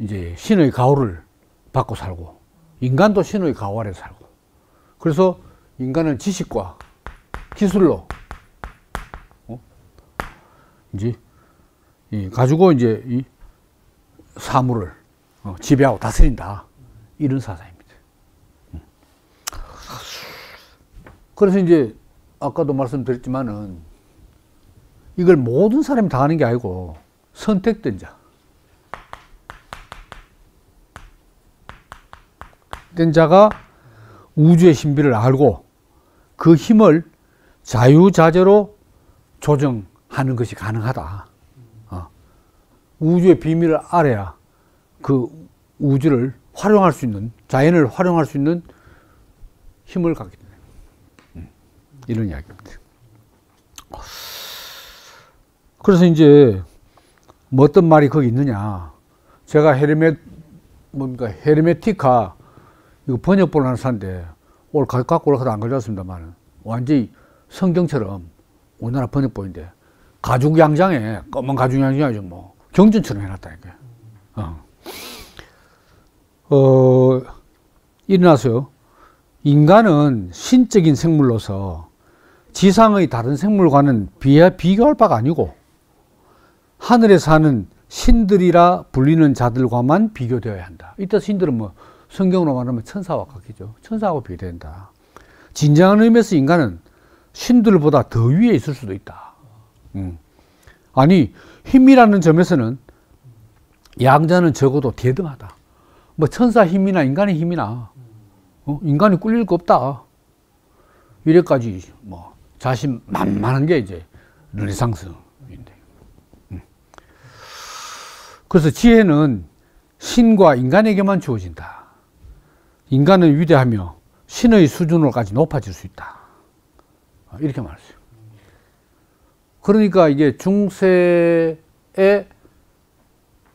이제 신의 가호를 받고 살고, 인간도 신의 가호 아래 살고, 그래서 인간은 지식과 기술로 이제 가지고 이제 이 사물을 지배하고 다스린다, 이런 사상입니다. 그래서 이제 아까도 말씀드렸지만은 이걸 모든 사람이 다 하는 게 아니고 선택된 자, 된 자가 우주의 신비를 알고 그 힘을 자유자재로 조정하는 것이 가능하다. 우주의 비밀을 알아야 그 우주를 활용할 수 있는, 자연을 활용할 수 있는 힘을 갖게 된다. 이런 이야기입니다. 그래서 이제 뭐 어떤 말이 거기 있느냐. 제가 헤르메티카 이거 번역본을 하나 샀는데 오늘 갖고 올라가도 안 가져왔습니다만 완전히 성경처럼 우리나라 번역본인데 가죽양장에 검은 가죽양장이죠. 뭐 경전처럼 해놨다니까요. 일어나서요. 인간은 신적인 생물로서 지상의 다른 생물과는 비교할 바가 아니고 하늘에 사는 신들이라 불리는 자들과만 비교되어야 한다. 이때 신들은 뭐 성경으로 말하면 천사와 같겠죠. 천사하고 비교된다. 진정한 의미에서 인간은 신들보다 더 위에 있을 수도 있다. 아니, 힘이라는 점에서는 양자는 적어도 대등하다. 뭐 천사 힘이나 인간의 힘이나 인간이 꿀릴 거 없다. 이래까지 뭐 자신만만한 게 이제 르네상스인데. 그래서 지혜는 신과 인간에게만 주어진다. 인간은 위대하며 신의 수준으로까지 높아질 수 있다. 이렇게 말했어요. 그러니까 이게 중세의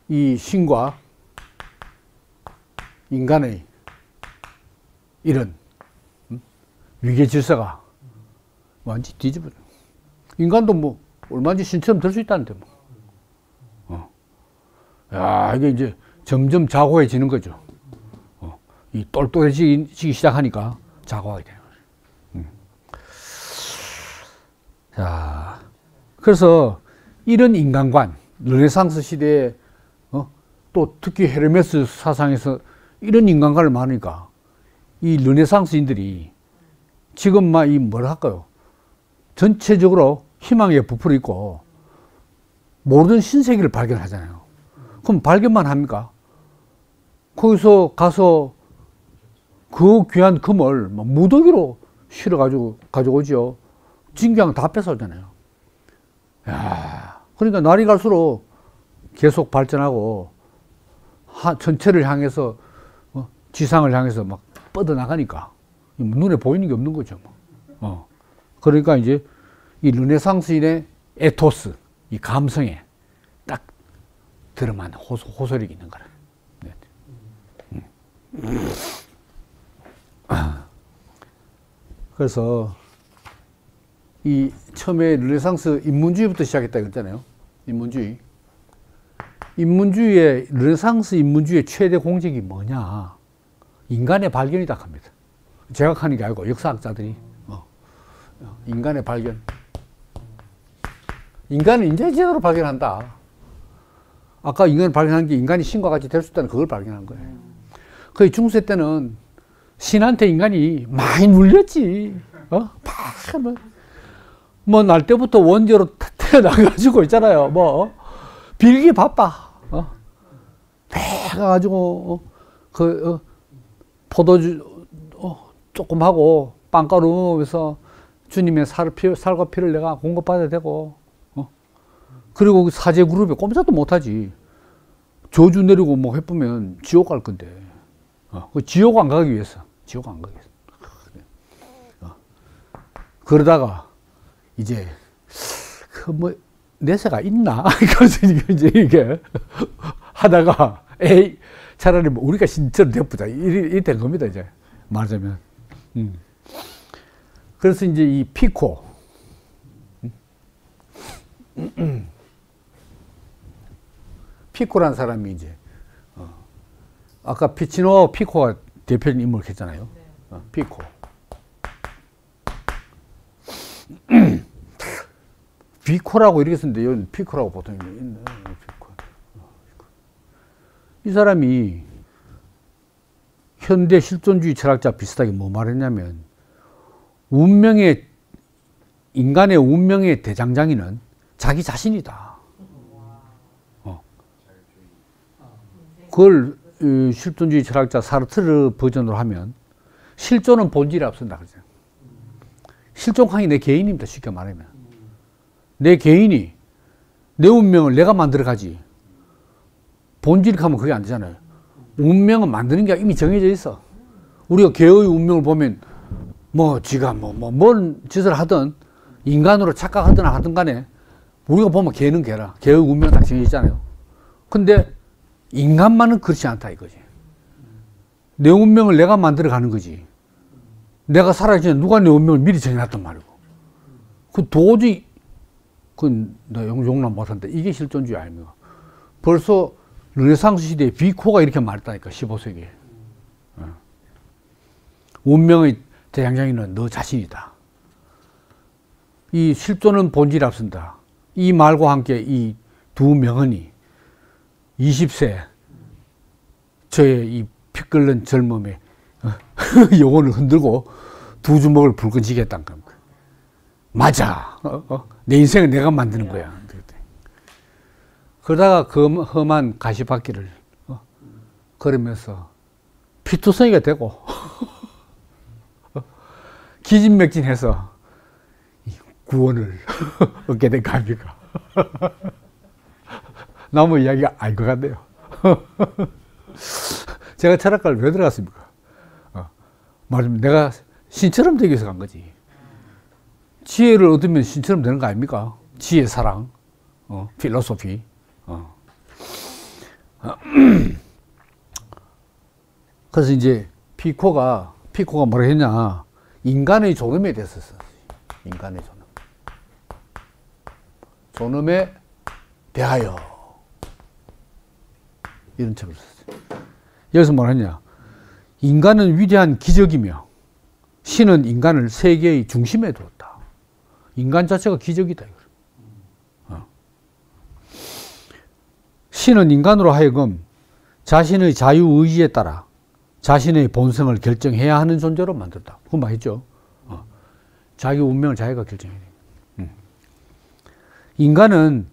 이 신과 인간의 이런 위계 질서가 완전히 뒤집어져. 인간도 뭐 얼마든지 신처럼 될 수 있다는데 뭐. 야, 이게 이제 점점 자고해지는 거죠. 이 똘똘해지기 시작하니까 자고하게 되는 거죠. 자, 그래서 이런 인간관, 르네상스 시대에 또 특히 헤르메스 사상에서 이런 인간관을 많으니까 이 르네상스인들이 지금 막 이 뭐라 할까요? 전체적으로 희망에 부풀어 있고 모든 신세계를 발견하잖아요. 그럼 발견만 합니까? 거기서 가서 그 귀한 금을 무더기로 실어가지고 가져오죠. 진경 다 뺏어오잖아요. 야, 그러니까 날이 갈수록 계속 발전하고 전체를 향해서 지상을 향해서 막 뻗어나가니까 눈에 보이는 게 없는 거죠. 그러니까 이제 이 르네상스인의 에토스, 이 감성에 딱 드러만 호소력이 있는 거라. 그래서 이 처음에 르네상스 인문주의부터 시작했다 그랬잖아요. 인문주의의 르네상스 인문주의의 최대 공적이 뭐냐? 인간의 발견이다 합니다. 제가 하는 게 아니고 역사학자들이 인간의 발견. 인간은 이제 제대로 발견한다. 아까 인간을 발견한 게 인간이 신과 같이 될 수 있다는 그걸 발견한 거예요. 거의 중세 때는 신한테 인간이 많이 눌렸지. 뭐 날 때부터 원죄로 태어나가지고 있잖아요. 뭐 빌기 바빠. 배가가지고 포도주 조금 하고 빵가루 먹으면서 주님의 살과 피를 내가 공급받아야 되고, 그리고 사제 그룹에 꼼짝도 못하지. 저주 내리고 뭐 해보면 지옥 갈 건데, 그 지옥 안 가기 위해서 지옥 안 가겠어. 그러다가 이제 뭐 내세가 있나? 그래서 이제 이게 하다가 에이 차라리 뭐 우리가 신처럼 돼보자 이렇게 된 겁니다 이제 말하자면. 그래서 이제 이 피코 피코라는 사람이 이제 아까 피치노 피코가 대표적인 인물을 했잖아요. 피코. 비코라고 이렇게 쓰는데 여기는 피코라고 보통 있네. 피코. 이 사람이 현대 실존주의 철학자 비슷하게 뭐 말했냐면 인간의 운명의 대장장이는 자기 자신이다. 그걸 실존주의 철학자 사르트르 버전으로 하면 실존은 본질에 앞선다 그러죠. 실존하기 내 개인입니다. 쉽게 말하면. 내 개인이 내 운명을 내가 만들어가지. 본질이 하면 그게 안 되잖아요. 운명은 만드는 게 이미 정해져 있어. 우리가 개의 운명을 보면 뭐 지가 뭔 짓을 하든 인간으로 착각하든 하든 간에 우리가 보면 개는 개라. 개의 운명은 딱 정해져 있잖아요. 근데 인간만은 그렇지 않다 이거지. 내 운명을 내가 만들어가는 거지. 내가 살아있기 전에 누가 내 운명을 미리 정해놨단 말이고. 그 도저히 나 용납 못한다. 이게 실존주의 아닙니까? 벌써 르네상스 시대에 비코가 이렇게 말했다니까. 15세기에. 운명의 대장장이는 너 자신이다. 이 실존은 본질에 앞선다. 이 말과 함께 이 두 명언이 20세 저의 이 피 끓는 젊음에 영혼을 흔들고 두 주먹을 불끈 쥐겠다는 겁니다. 맞아. 내 인생을 내가 만드는 거야. 그러다가 그 험한 가시밭길을 걸으면서 피투성이가 되고 기진맥진해서 구원을 얻게 된 겁니까? 나무 이야기가 알 것 같네요. 제가 철학과를 왜 들어갔습니까? 말하자면 내가 신처럼 되기 위해서 간 거지. 지혜를 얻으면 신처럼 되는 거 아닙니까? 지혜, 사랑, 필로소피. 그래서 이제 피코가 뭐라 했냐. 인간의 존엄에 대해서 썼어요. 인간의 존엄. 존엄에 대하여. 이런 책을 썼어요. 여기서 뭐라 했냐. 인간은 위대한 기적이며 신은 인간을 세계의 중심에 두었다. 인간 자체가 기적이다. 신은 인간으로 하여금 자신의 자유의지에 따라 자신의 본성을 결정해야 하는 존재로 만들었다. 그건 말했죠. 자기 운명을 자기가 결정해야 돼. 인간은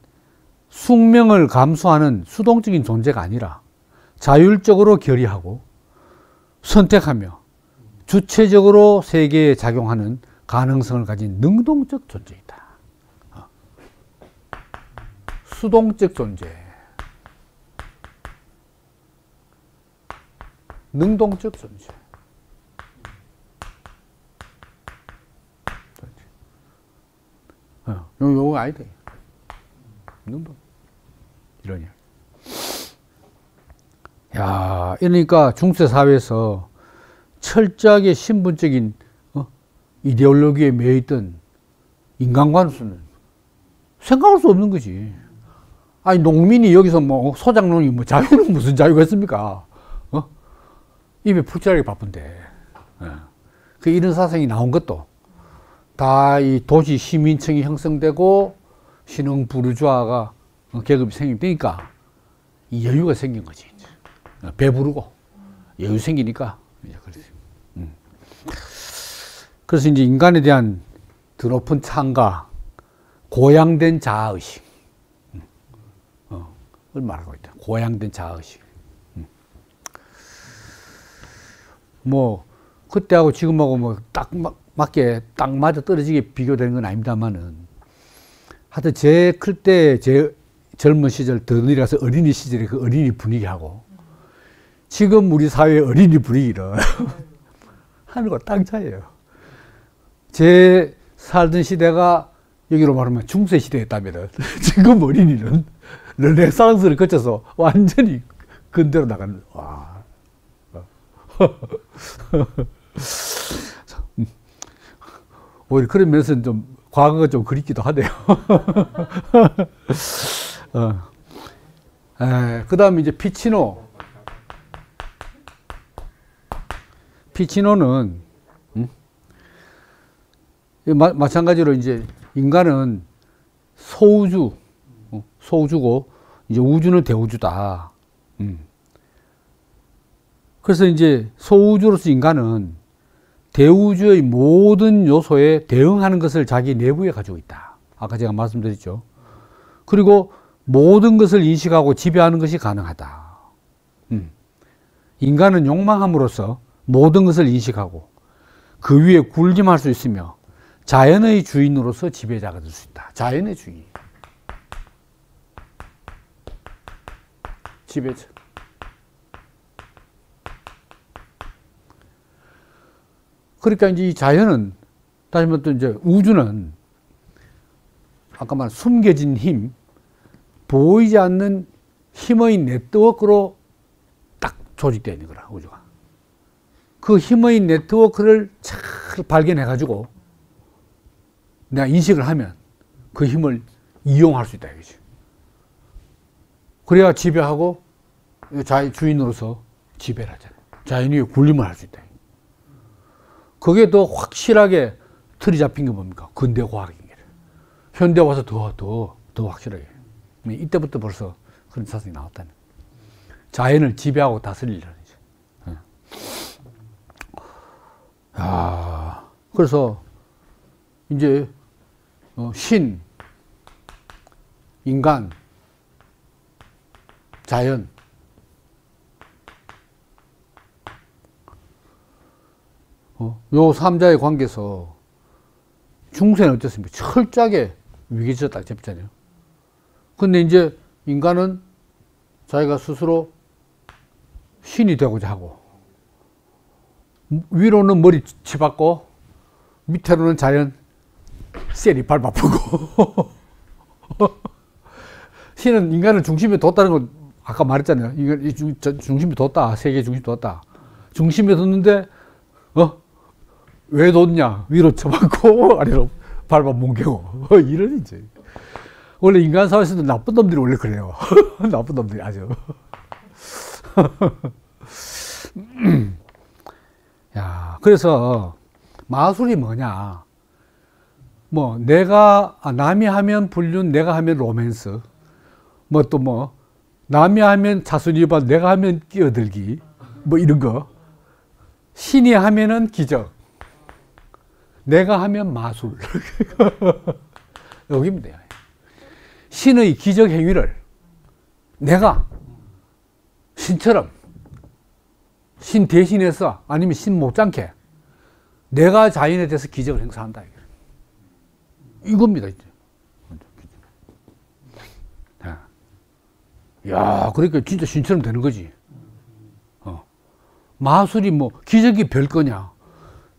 숙명을 감수하는 수동적인 존재가 아니라 자율적으로 결의하고 선택하며 주체적으로 세계에 작용하는 가능성을 가진 능동적 존재이다. 수동적 존재. 능동적 존재. 요거 아니다. 능동. 이러냐. 야, 이러니까 중세 사회에서 철저하게 신분적인 이데올로기에 매여있던 인간관수는 생각할 수 없는 거지. 아니, 농민이 여기서 뭐 소작농이 뭐 자유는 무슨 자유가 있습니까? 입에 풀칠하기 바쁜데. 그 이런 사상이 나온 것도 다 이 도시 시민층이 형성되고 신흥 부르주아가 계급이 생기니까 이 여유가 생긴 거지. 이제. 배부르고 여유 생기니까 이제 그렇지. 그래서 이제 인간에 대한 드높은 창가, 고양된 자아의식, 을 말하고 있다. 고양된 자아의식. 뭐 그때하고 지금하고 뭐 딱 맞게 딱 맞아 떨어지게 비교되는 건 아닙니다만은 하여튼 제 클 때 제 젊은 시절 더 느려서 어린이 시절의 그 어린이 분위기하고 지금 우리 사회의 어린이 분위기를 하늘과 땅 차이예요. 제 살던 시대가 여기로 말하면 중세 시대였다면 지금 어린이는 르네상스를 거쳐서 완전히 근대로 나가는, 와. 오히려 그런 면에서는 좀 과거가 좀 그립기도 하네요. 그 다음에 이제 피치노. 피치노는, 마찬가지로 이제 인간은 소우주고, 이제 우주는 대우주다. 그래서 이제 소우주로서 인간은 대우주의 모든 요소에 대응하는 것을 자기 내부에 가지고 있다. 아까 제가 말씀드렸죠. 그리고 모든 것을 인식하고 지배하는 것이 가능하다. 인간은 욕망함으로써 모든 것을 인식하고 그 위에 군림할 수 있으며 자연의 주인으로서 지배자가 될 수 있다. 자연의 주인. 지배자. 그러니까 이제 이 자연은, 다시 말해 또 이제 우주는 아까 말한 숨겨진 힘, 보이지 않는 힘의 네트워크로 딱 조직되어 있는 거라, 우주가. 그 힘의 네트워크를 잘 발견해가지고 내가 인식을 하면 그 힘을 이용할 수 있다, 이거지. 그래야 지배하고 주인으로서 지배를 하잖아요. 자연 위에 군림을 할 수 있다. 그게 더 확실하게 틀이 잡힌 게 뭡니까? 근대 과학인 게. 현대 와서 더 확실하게. 이때부터 벌써 그런 사상이 나왔다는. 자연을 지배하고 다스리려는 이제. 그래서 이제 신, 인간, 자연, 요 삼자의 관계에서 중세는 어떻습니까? 철저하게 위계질서 딱 잡잖아요. 근데 이제 인간은 자기가 스스로 신이 되고자 하고, 위로는 머리 치받고, 밑으로는 자연 셀이 발 아프고. 신은 인간을 중심에 뒀다는 건 아까 말했잖아요. 인간 중심에 뒀다. 세계 중심에 뒀다. 중심에 뒀는데, 왜 뒀냐? 위로 쳐받고, 아래로 밟아 뭉개고. 이런 이제. 원래 인간 사회에서도 나쁜 놈들이 원래 그래요. 나쁜 놈들이 아주. 야, 그래서 마술이 뭐냐? 남이 하면 불륜, 내가 하면 로맨스. 남이 하면 자수리반, 내가 하면 끼어들기. 이런 거. 신이 하면은 기적. 내가 하면 마술. 여기입니다. 신의 기적 행위를 내가 신처럼, 신 대신해서, 아니면 신 못지않게 내가 자연에 대해서 기적을 행사한다. 이겁니다. 이제. 야, 그러니까 진짜 신처럼 되는 거지. 마술이 기적이 별거냐.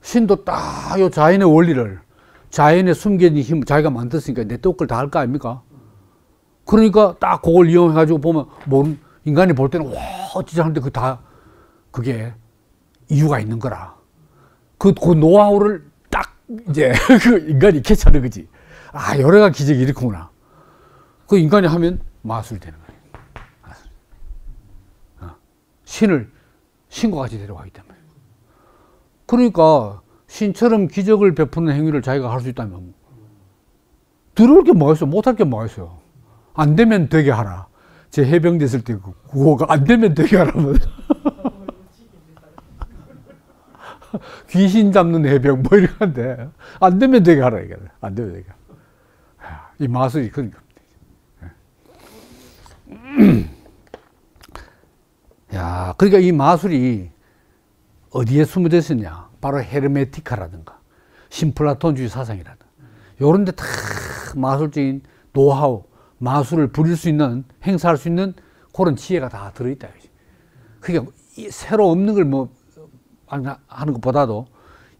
신도 딱 요 자연의 원리를, 자연의 숨겨진 힘을 자기가 만들었으니까 네트워크를 다 할 거 아닙니까? 그러니까 딱 그걸 이용해가지고 보면, 인간이 볼 때는, 와, 어찌지 하는데 그게 이유가 있는 거라. 그 노하우를 딱 이제 그 인간이 캐치하는 거지. 아, 여러 가지 기적이 이렇구나. 그 인간이 하면 마술이 되는 거예요. 마술. 신과 같이 데려가기 때문에. 그러니까 신처럼 기적을 베푸는 행위를 자기가 할 수 있다면 들어올 게 뭐가 있어요? 못할 게 뭐가 있어요? 안 되면 되게 하라. 제 해병대 있을 때 그거가 안 되면 되게 하라면 귀신 잡는 해병 이런 건데 안 되면 되게 하라. 이게 안 되면 되게 하라. 이 마술이 그러니까. 야, 그러니까 이 마술이 어디에 숨어져 있었냐? 바로 헤르메티카라든가 신플라톤주의 사상이라든가 이런 데 다 마술적인 노하우, 마술을 부릴 수 있는, 행사할 수 있는 그런 지혜가 다 들어있다. 그러니까 새로 없는 걸 하는 것보다도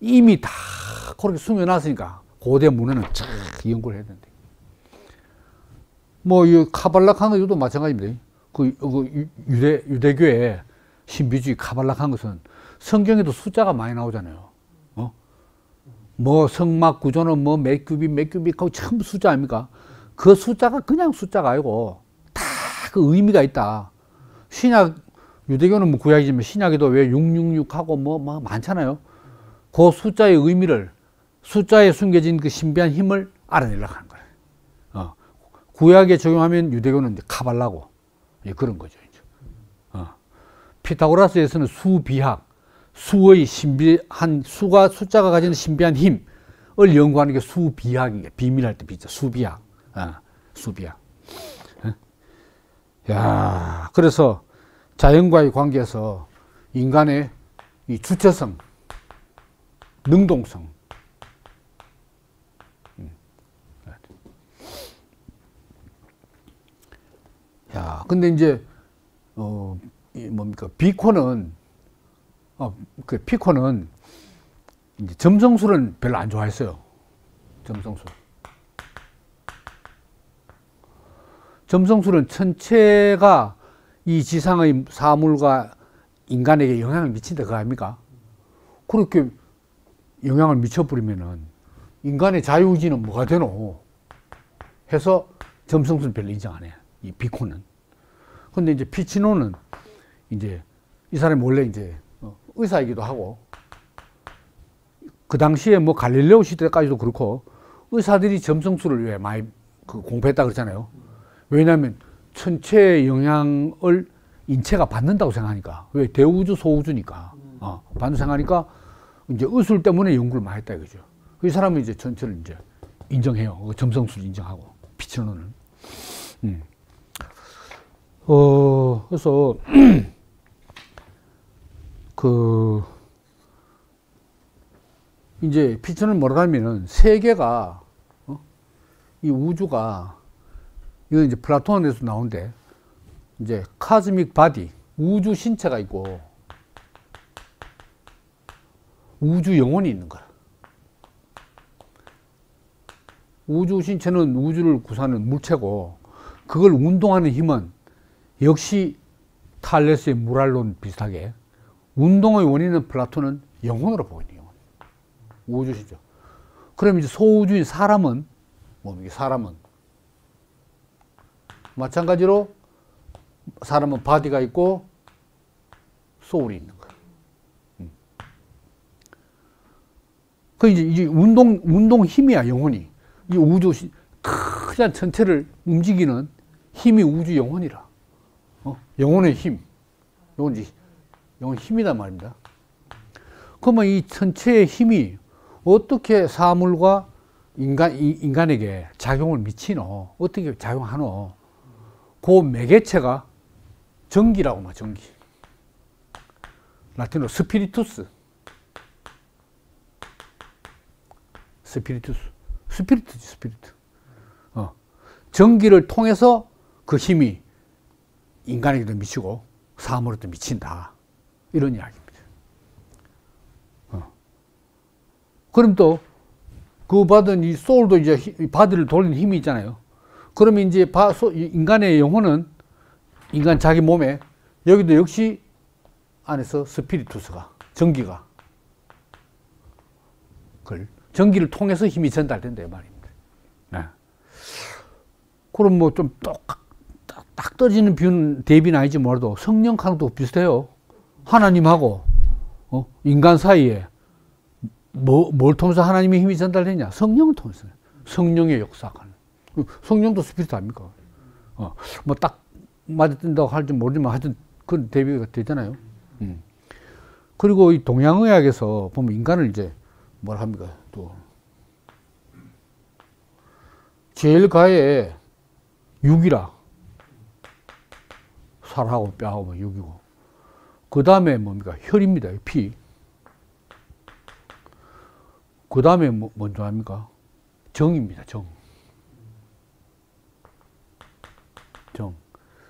이미 다 그렇게 숨겨놨으니까 고대 문헌은 쫙 연구를 해야 된대. 뭐 이 카발락한 것도 마찬가지입니다. 유대교의 신비주의 카발락한 것은 성경에도 숫자가 많이 나오잖아요. 뭐 성막 구조는 뭐 몇 규빗 하고 전부 숫자 아닙니까? 그 숫자가 그냥 숫자가 아니고 다 그 의미가 있다. 신약 유대교는 뭐 구약이지만 신약에도 왜 666하고 뭐 많잖아요. 그 숫자의 의미를, 숫자에 숨겨진 그 신비한 힘을 알아내려고 하는 거예요. 구약에 적용하면 유대교는 이제 카발라고 그런 거죠. 이제. 피타고라스에서는 수비학, 수의 신비한 수가 숫자가 가지는 신비한 힘을 연구하는 게 수비학이게 비밀할 때 비죠. 수비학, 수비학. 야, 그래서 자연과의 관계에서 인간의 이 주체성, 능동성. 야, 근데 이제 뭡니까? 피코는 이제 점성술은 별로 안 좋아했어요. 점성술은 천체가 이 지상의 사물과 인간에게 영향을 미친다 그거 아닙니까? 그렇게 영향을 미쳐버리면은 인간의 자유의지는 뭐가 되노? 해서 점성술은 별로 인정 안 해요. 이 비코는. 근데 이제 피치노는 이제 이 사람이 원래 이제 의사이기도 하고 그 당시에 뭐 갈릴레오 시대까지도 그렇고 의사들이 점성술을 왜 많이 공부했다 그러잖아요. 왜냐하면 천체의 영향을 인체가 받는다고 생각하니까. 왜? 대우주, 소우주니까. 받는 생각하니까 이제 의술 때문에 연구를 많이 했다 이거죠. 이 사람은 이제 전체를 이제 인정해요. 점성술 인정하고, 피치노는. 그래서, 이제 피치노는 뭐라 하면은 세계가, 이 우주가, 이건 이제 플라톤에서 나오는데, 이제 카즈믹 바디, 우주 신체가 있고, 우주 영혼이 있는 거야. 우주 신체는 우주를 구성하는 물체고, 그걸 운동하는 힘은 역시 탈레스의 물알론 비슷하게 운동의 원인은 플라톤은 영혼으로 보고 있는 영혼. 우주 신체. 그럼 이제 소우주인 사람은 뭡니까? 사람은 마찬가지로 사람은 바디가 있고 소울이 있는 거예요. 그 이제 운동 힘이야, 영혼이. 이 우주 크한 전체를 움직이는 힘이 우주 영혼이라. 영혼의 힘. 영혼 힘이란 말입니다. 그러면 이 전체의 힘이 어떻게 사물과 인간에게 작용을 미치노? 어떻게 작용하노? 그 매개체가 전기라고 말, 전기. 라틴어로 스피리투스. 스피리트지, 스피리트. 전기를 통해서 그 힘이 인간에게도 미치고 사물에도 미친다. 이런 이야기입니다. 그럼 또 그 받은 이 소울도 이제 바디를 돌리는 힘이 있잖아요. 그러면 이제 인간의 영혼은 인간 자기 몸에 여기도 역시 안에서 스피리투스가, 전기가 전기를 통해서 힘이 전달된다 말입니다. 네. 그럼 뭐 좀 딱 떨어지는 비유는 대비는 아니지 몰라도 성령하고도 비슷해요. 하나님하고 인간 사이에 뭘 통해서 하나님의 힘이 전달되냐? 성령을 통해서. 성령의 역사하는. 성령도 스피리트 아닙니까? 뭐 딱 맞아뜬다고 할지 모르지만 하여튼 그런 대비가 되잖아요. 그리고 이 동양의학에서 보면 인간을 이제 뭐라 합니까? 또 제일 가에 육이라. 살하고 뼈하고 뭐 육이고. 그 다음에 뭡니까? 혈입니다. 피. 그 다음에 뭔지 압니까? 정입니다. 정.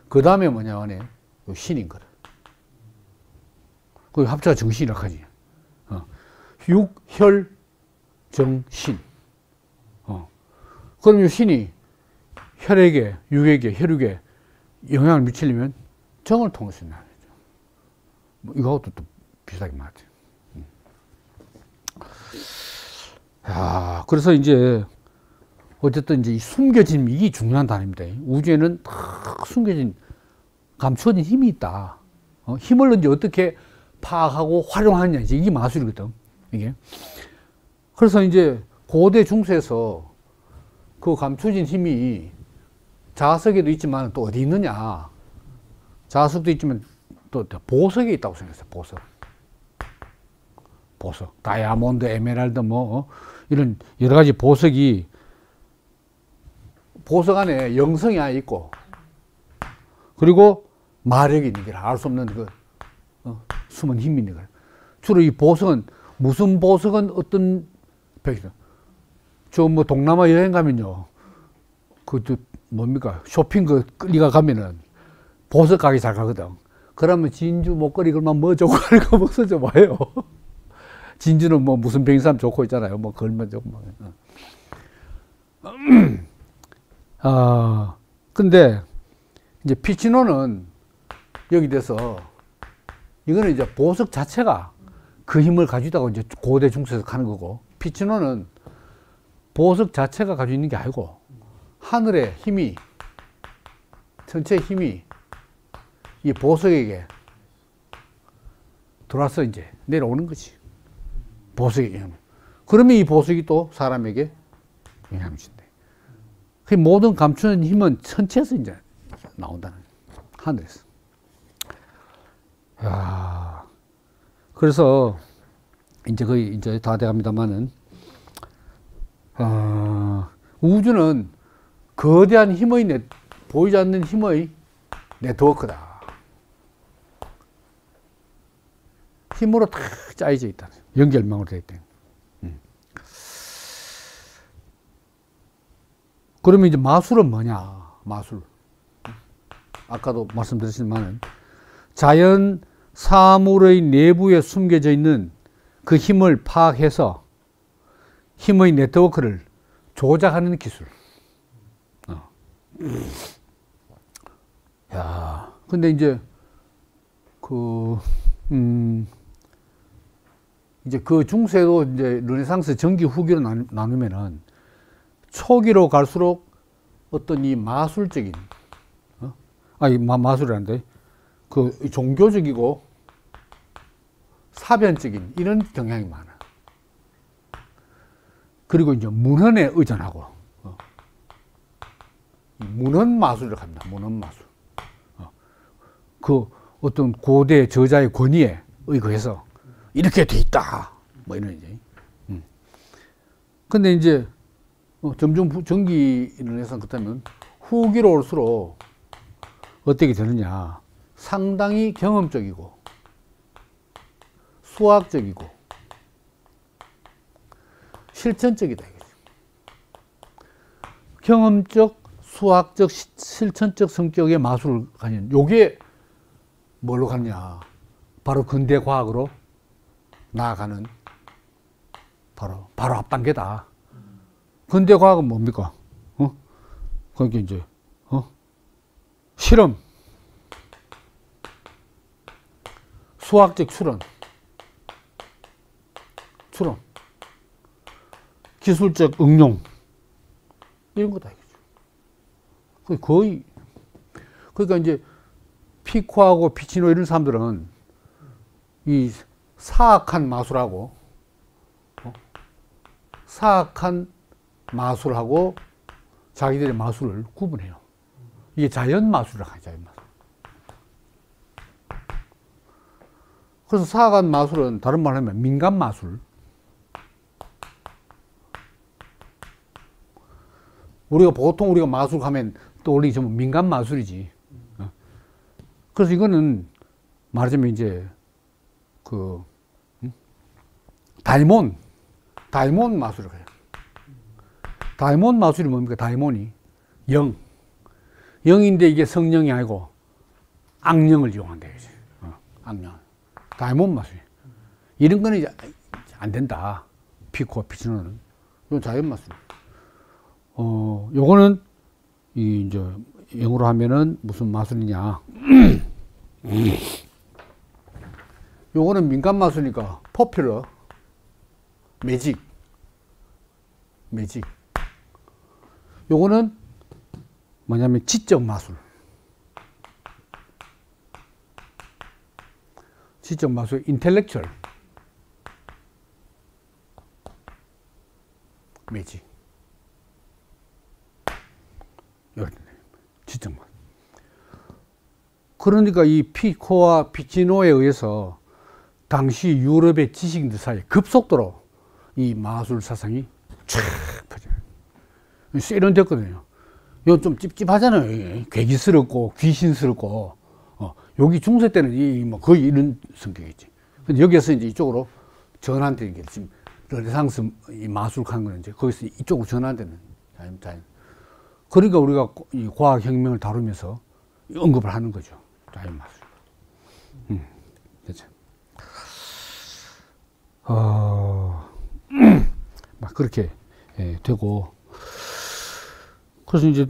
그 다음에 뭐냐면 신인 거라. 그 합쳐가 정신이라고 하지. 육혈 정신. 그럼 이 신이 혈액에, 육액에, 혈육에 영향을 미치려면 정을 통해서 나야죠. 뭐 이거하고도 또 비슷하게 맞아요. 야, 그래서 이제 어쨌든 이제 이 숨겨진 이게 중요한 단어입니다. 우주에는 딱 숨겨진 감추어진 힘이 있다. 힘을 이제 어떻게 파악하고 활용하느냐 이제 이게 마술이거든. 이게. 그래서 이제 고대 중세에서 그 감춰진 힘이 자석에도 있지만 또 어디 있느냐. 자석도 있지만 또 보석에 있다고 생각했어요. 보석. 보석. 다이아몬드, 에메랄드 뭐 이런 여러 가지 보석이 보석 안에 영성이 하나 있고 그리고 마력이 있는 거라 알 수 없는 그 숨은 힘이 있는 거야. 주로 이 보석은 무슨 보석은 어떤 백이죠. 저 뭐 동남아 여행 가면요. 그 뭡니까 쇼핑 그 끌리가 가면은 보석 가게 잘 가거든. 그러면 진주 목걸이 그만 뭐 좋고 하니까 뭐 써줘 봐요. 진주는 뭐 무슨 병이 사람 좋고 있잖아요. 뭐 걸면 좋고 뭐. 근데 이제 피치노는 여기 돼서 이거는 이제 보석 자체가 그 힘을 가지고 있다고 이제 고대 중세에서 하는 거고 피치노는 보석 자체가 가지고 있는 게 아니고 하늘의 힘이 전체 힘이 이 보석에게 들어와서 이제 내려오는 거지. 보석에게 영향. 그러면 이 보석이 또 사람에게 영향을 준대. 그 모든 감추는 힘은 천체에서 이제 나온다는 거예요. 하늘에서. 야, 그래서 이제 거의 이제 다 돼갑니다만은 우주는 거대한 힘의 보이지 않는 힘의 네트워크다. 힘으로 다 짜여져 있다. 연결망으로 되어 있다. 그러면 이제 마술은 뭐냐? 마술. 아까도 말씀드렸지만은 자연 사물의 내부에 숨겨져 있는 그 힘을 파악해서 힘의 네트워크를 조작하는 기술. 야, 근데 이제 이제 그 중세도 이제 르네상스 전기 후기로 나누면은 초기로 갈수록 어떤 이 마술적인, 마술이란데, 그 종교적이고 사변적인 이런 경향이 많아. 그리고 이제 문헌에 의존하고, 문헌 마술이라고 합니다. 문헌 마술. 그 어떤 고대 저자의 권위에 의거해서 이렇게 돼 있다. 뭐 이런 이제. 근데 이제 점점 전기를 해서 그렇다면 후기로 올수록 어떻게 되느냐. 상당히 경험적이고 수학적이고 실천적이다. 경험적, 수학적, 실천적 성격의 마술을 가진 요게 뭘로 가느냐. 바로 근대 과학으로 나아가는 바로 앞단계다. 근대 과학은 뭡니까? 그러니까 이제 실험, 수학적 추론, 기술적 응용 이런 거다 이거죠. 거의 그러니까 이제 피코하고 피치노 이런 사람들은 이 사악한 마술하고 사악한 마술하고 자기들의 마술을 구분해요. 이게 자연 마술이라고 하죠. 자연 마술. 그래서 사악한 마술은 다른 말로 하면 민간 마술. 보통 우리가 마술 하면 떠올리기 전부 민간 마술이지. 그래서 이거는 말하자면 이제 다이몬 마술이라고 해요. 다이몬 마술이 뭡니까? 다이몬이 영인데 이게 성령이 아니고 악령을 이용한다. 악령. 다이몬 마술. 이런 거는 이제 안 된다. 피코와 피치노는. 이건 자연 마술. 요거는, 이제, 영어로 하면은 무슨 마술이냐. 요거는 민간 마술이니까, 포퓰러, 매직. 요거는 뭐냐면 지적 마술. 지적 마술, 인텔렉츄얼 매직. 지적 마술. 그러니까 이 피코와 피치노에 의해서 당시 유럽의 지식인들 사이에 급속도로 이 마술 사상이 쫙 퍼져요. 세련됐거든요. 이거 좀 찝찝하잖아요. 괴기스럽고 귀신스럽고. 여기 중세 때는 뭐 거의 이런 성격이지. 근데 여기에서 이제 이쪽으로 전환되는 게 지금 르네상스 이 마술한 거는 이제 거기서 이쪽으로 전환되는 자연. 그러니까 우리가 이 과학혁명을 다루면서 언급을 하는 거죠. 자연 마술. 그렇죠. 막 그렇게 되고. 그래서 이제,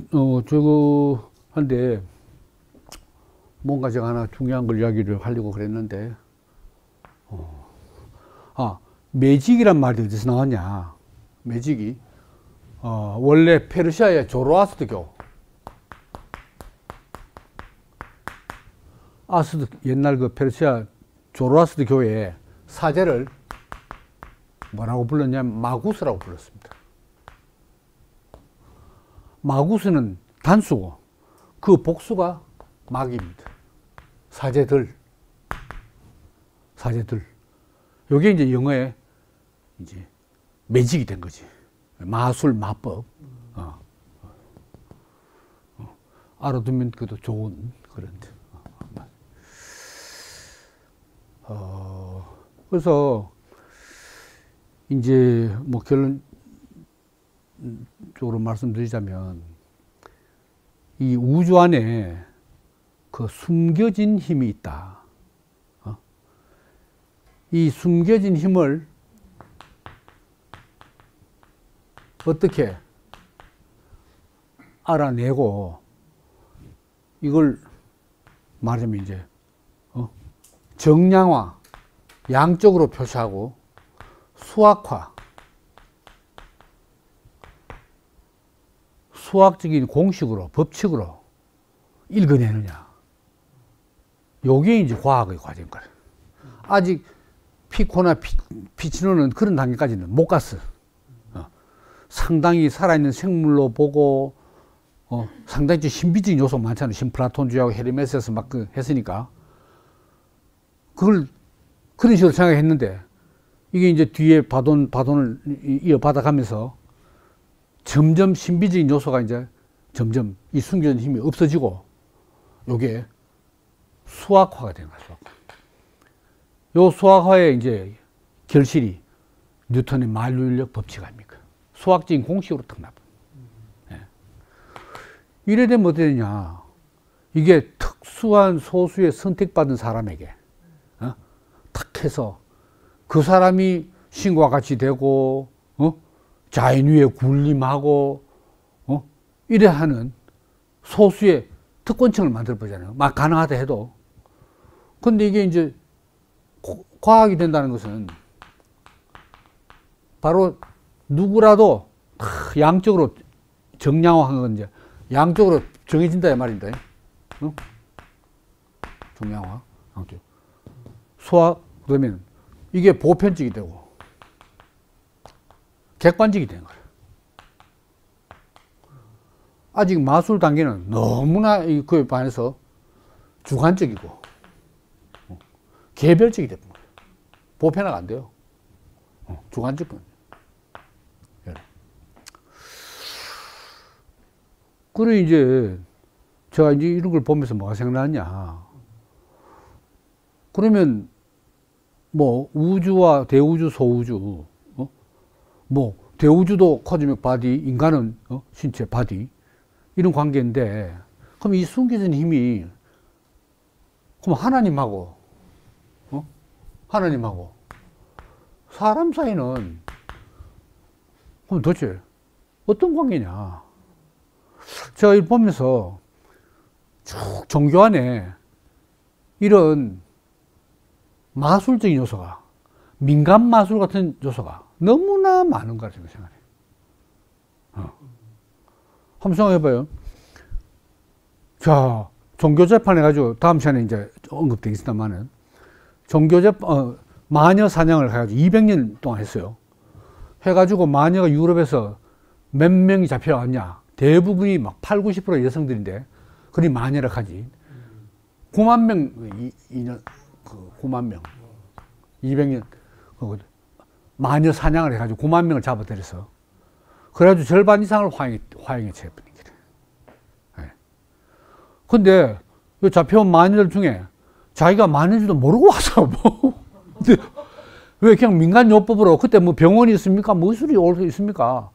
저거, 한데, 뭔가 제가 하나 중요한 걸 이야기를 하려고 그랬는데, 매직이란 말이 어디서 나왔냐. 매직이, 원래 페르시아의 조로아스트교, 옛날 그 페르시아 조로아스트 교회의 사제를 뭐라고 불렀냐면 마구스라고 불렀습니다. 마구스는 단수고 그 복수가 마귀입니다. 사제들. 요게 이제 영어에 이제 매직이 된 거지. 마술, 마법. 알아두면 그것도 좋은 그런. 그래서 이제 뭐 결론적으로 말씀드리자면 이 우주 안에 그 숨겨진 힘이 있다. 이 숨겨진 힘을 어떻게 알아내고 이걸 말하자면 이제 정량화, 양적으로 표시하고 수학화, 수학적인 공식으로, 법칙으로 읽어내느냐. 요게 이제 과학의 과정인 거예요. 아직 피코나 피치노는 그런 단계까지는 못 갔어. 상당히 살아있는 생물로 보고, 상당히 좀 신비적인 요소 많잖아요. 신플라톤주의하고 헤르메스에서 막 했으니까. 그걸 그런 식으로 생각했는데, 이게 이제 뒤에 바돈을 이어받아 가면서 점점 신비적인 요소가 이제 점점 이 숨겨진 힘이 없어지고, 요게 수학화가 되는 거야, 수학화. 요 수학화의 이제 결실이 뉴턴의 만류인력 법칙 아닙니까? 수학적인 공식으로 탁 나와. 이래 되면 어떻게 되냐. 이게 특수한 소수의 선택받은 사람에게, 탁 해서 그 사람이 신과 같이 되고, 자연 위에 군림하고, 이래 하는 소수의 특권층을 만들어 보잖아요. 막 가능하다 해도. 근데 이게 이제 과학이 된다는 것은 바로 누구라도 양적으로 정량화한 건 이제 양적으로 정해진다 이 말인데. 정량화, 양적. 수학, 그러면 이게 보편적이 되고 객관적이 되는 거예요. 아직 마술 단계는 너무나 그에 반해서 주관적이고 개별적이 되는 거예요. 보편화가 안 돼요. 주관적은. 그래 이제 제가 이제 이런 걸 보면서 뭐가 생각나냐. 그러면 뭐 우주와 대우주, 소우주, 뭐 대우주도 코즈믹 바디, 인간은 신체 바디 이런 관계인데, 그럼 이 숨겨진 힘이 그럼 하나님하고 사람 사이는 그럼 도대체 어떤 관계냐. 제가 이 보면서 쭉 종교 안에 이런 마술적인 요소가, 민간 마술 같은 요소가 너무나 많은 거라 생각해요. 한번 생각해봐요. 자, 종교재판 해가지고 다음 시간에 이제 언급되겠습니다만은 종교재판, 마녀 사냥을 해가지고 200년 동안 했어요. 해가지고 마녀가 유럽에서 몇 명이 잡혀왔냐. 대부분이 막 8, 90% 여성들인데, 그리 마녀라 하지. 9만 명, 9만 명. 200년. 마녀 사냥을 해가지고 9만 명을 잡아들여서. 그래가지고 절반 이상을 화형에 처해버린 거래. 근데, 잡혀온 마녀들 중에 자기가 마녀인지도 모르고 와서 뭐. 왜 그냥 민간요법으로, 그때 뭐 병원이 있습니까? 무술이 올 수 있습니까?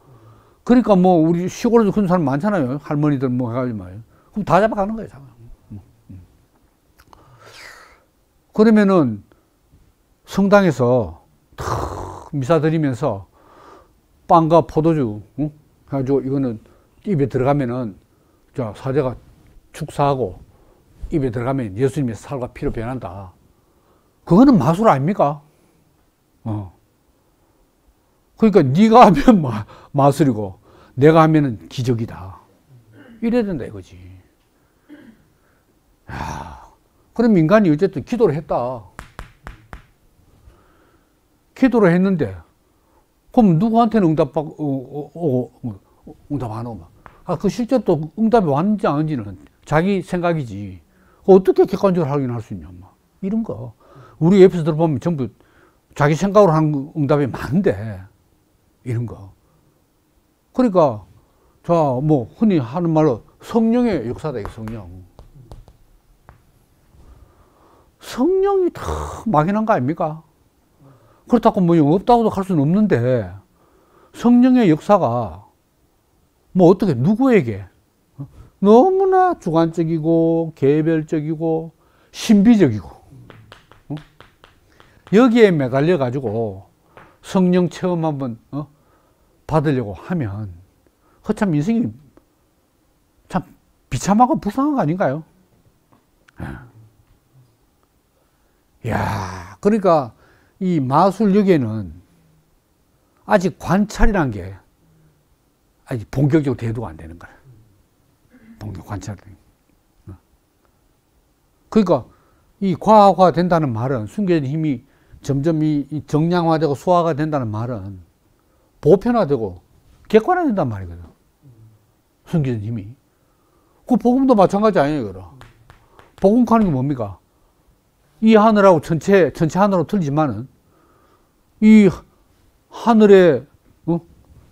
그러니까 뭐 우리 시골에도 그런 사람 많잖아요. 할머니들 뭐 해가지고 말이에요. 그럼 다 잡아가는 거예요. 그러면은 성당에서 미사 드리면서 빵과 포도주 해가지고 이거는 입에 들어가면은 자 사제가 축사하고 입에 들어가면 예수님의 살과 피로 변한다. 그거는 마술 아닙니까? 그러니까 네가 하면 마술이고 내가 하면은 기적이다. 이래야 된다 이거지. 야, 그럼 인간이 어쨌든 기도를 했다. 기도를 했는데 그럼 누구한테는 응답 안 오고 그 실제 또 응답이 왔는지 안 왔는지는 자기 생각이지. 어떻게 객관적으로 확인할 수 있냐 이런 거. 우리 옆에서 들어보면 전부 자기 생각으로 한 응답이 많은데 이런 거. 그러니까 자 뭐 흔히 하는 말로 성령의 역사다. 성령. 성령이 다 막연한 거 아닙니까? 그렇다고 뭐 없다고도 할 수는 없는데 성령의 역사가 뭐 어떻게 누구에게 너무나 주관적이고 개별적이고 신비적이고 여기에 매달려 가지고 성령 체험 한번 받으려고 하면 참 인생이 참 비참하고 불쌍한 거 아닌가요? 야, 그러니까 이 마술력에는 아직 관찰이라는 게 아직 본격적으로 대두가 안 되는 거야. 본격 관찰. 그러니까 이 과학화 된다는 말은 숨겨진 힘이 점점 이 정량화되고 소화가 된다는 말은 보편화되고 객관화된단 말이거든. 숨겨진 힘이. 그 복음도 마찬가지 아니에요, 그럼. 복음하는 게 뭡니까? 이 하늘하고 전체 하늘하고 틀리지만은 이 하늘의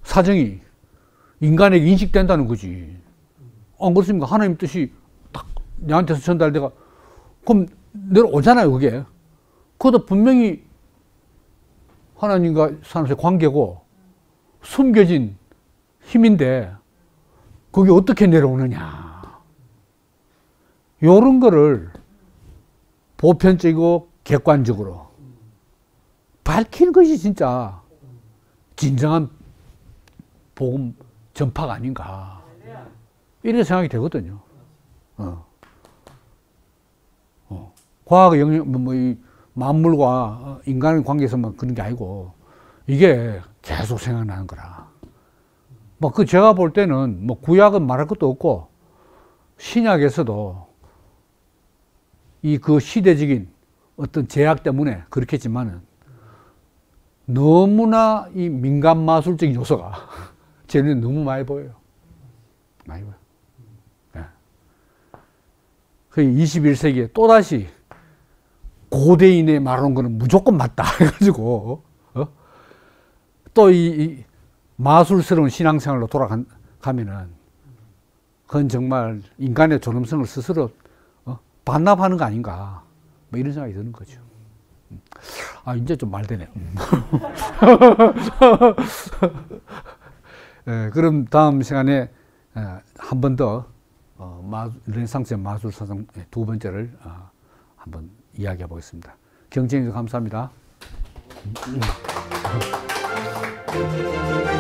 사정이 인간에게 인식된다는 거지. 안 그렇습니까? 하나님 뜻이 딱 내한테서 전달돼가 그럼 내려오잖아요, 그게. 그것도 분명히 하나님과 사람의 관계고 숨겨진 힘인데 그게 어떻게 내려오느냐. 요런 거를 보편적이고 객관적으로 밝히는 것이 진짜 진정한 복음 전파가 아닌가. 이렇게 생각이 되거든요. 과학의 영역, 이 만물과 인간의 관계에서만 그런 게 아니고 이게 계속 생각나는 거라. 그 제가 볼 때는 구약은 말할 것도 없고 신약에서도 그 시대적인 어떤 제약 때문에 그렇겠지만은 너무나 이 민간 마술적인 요소가 제 눈에 너무 많이 보여요. 많이 보여. 네. 그 21세기에 또다시 고대인의 말하는 거는 무조건 맞다 해가지고 또 이 마술스러운 신앙생활로 돌아가면은 그건 정말 인간의 존엄성을 스스로 반납하는 거 아닌가 이런 생각이 드는 거죠. 이제 좀 말되네. 그럼 다음 시간에 한 번 더 르네상스의 마술 사상 두 번째를 한번 이야기해 보겠습니다. 경청해 주셔서 감사합니다. 있습니다.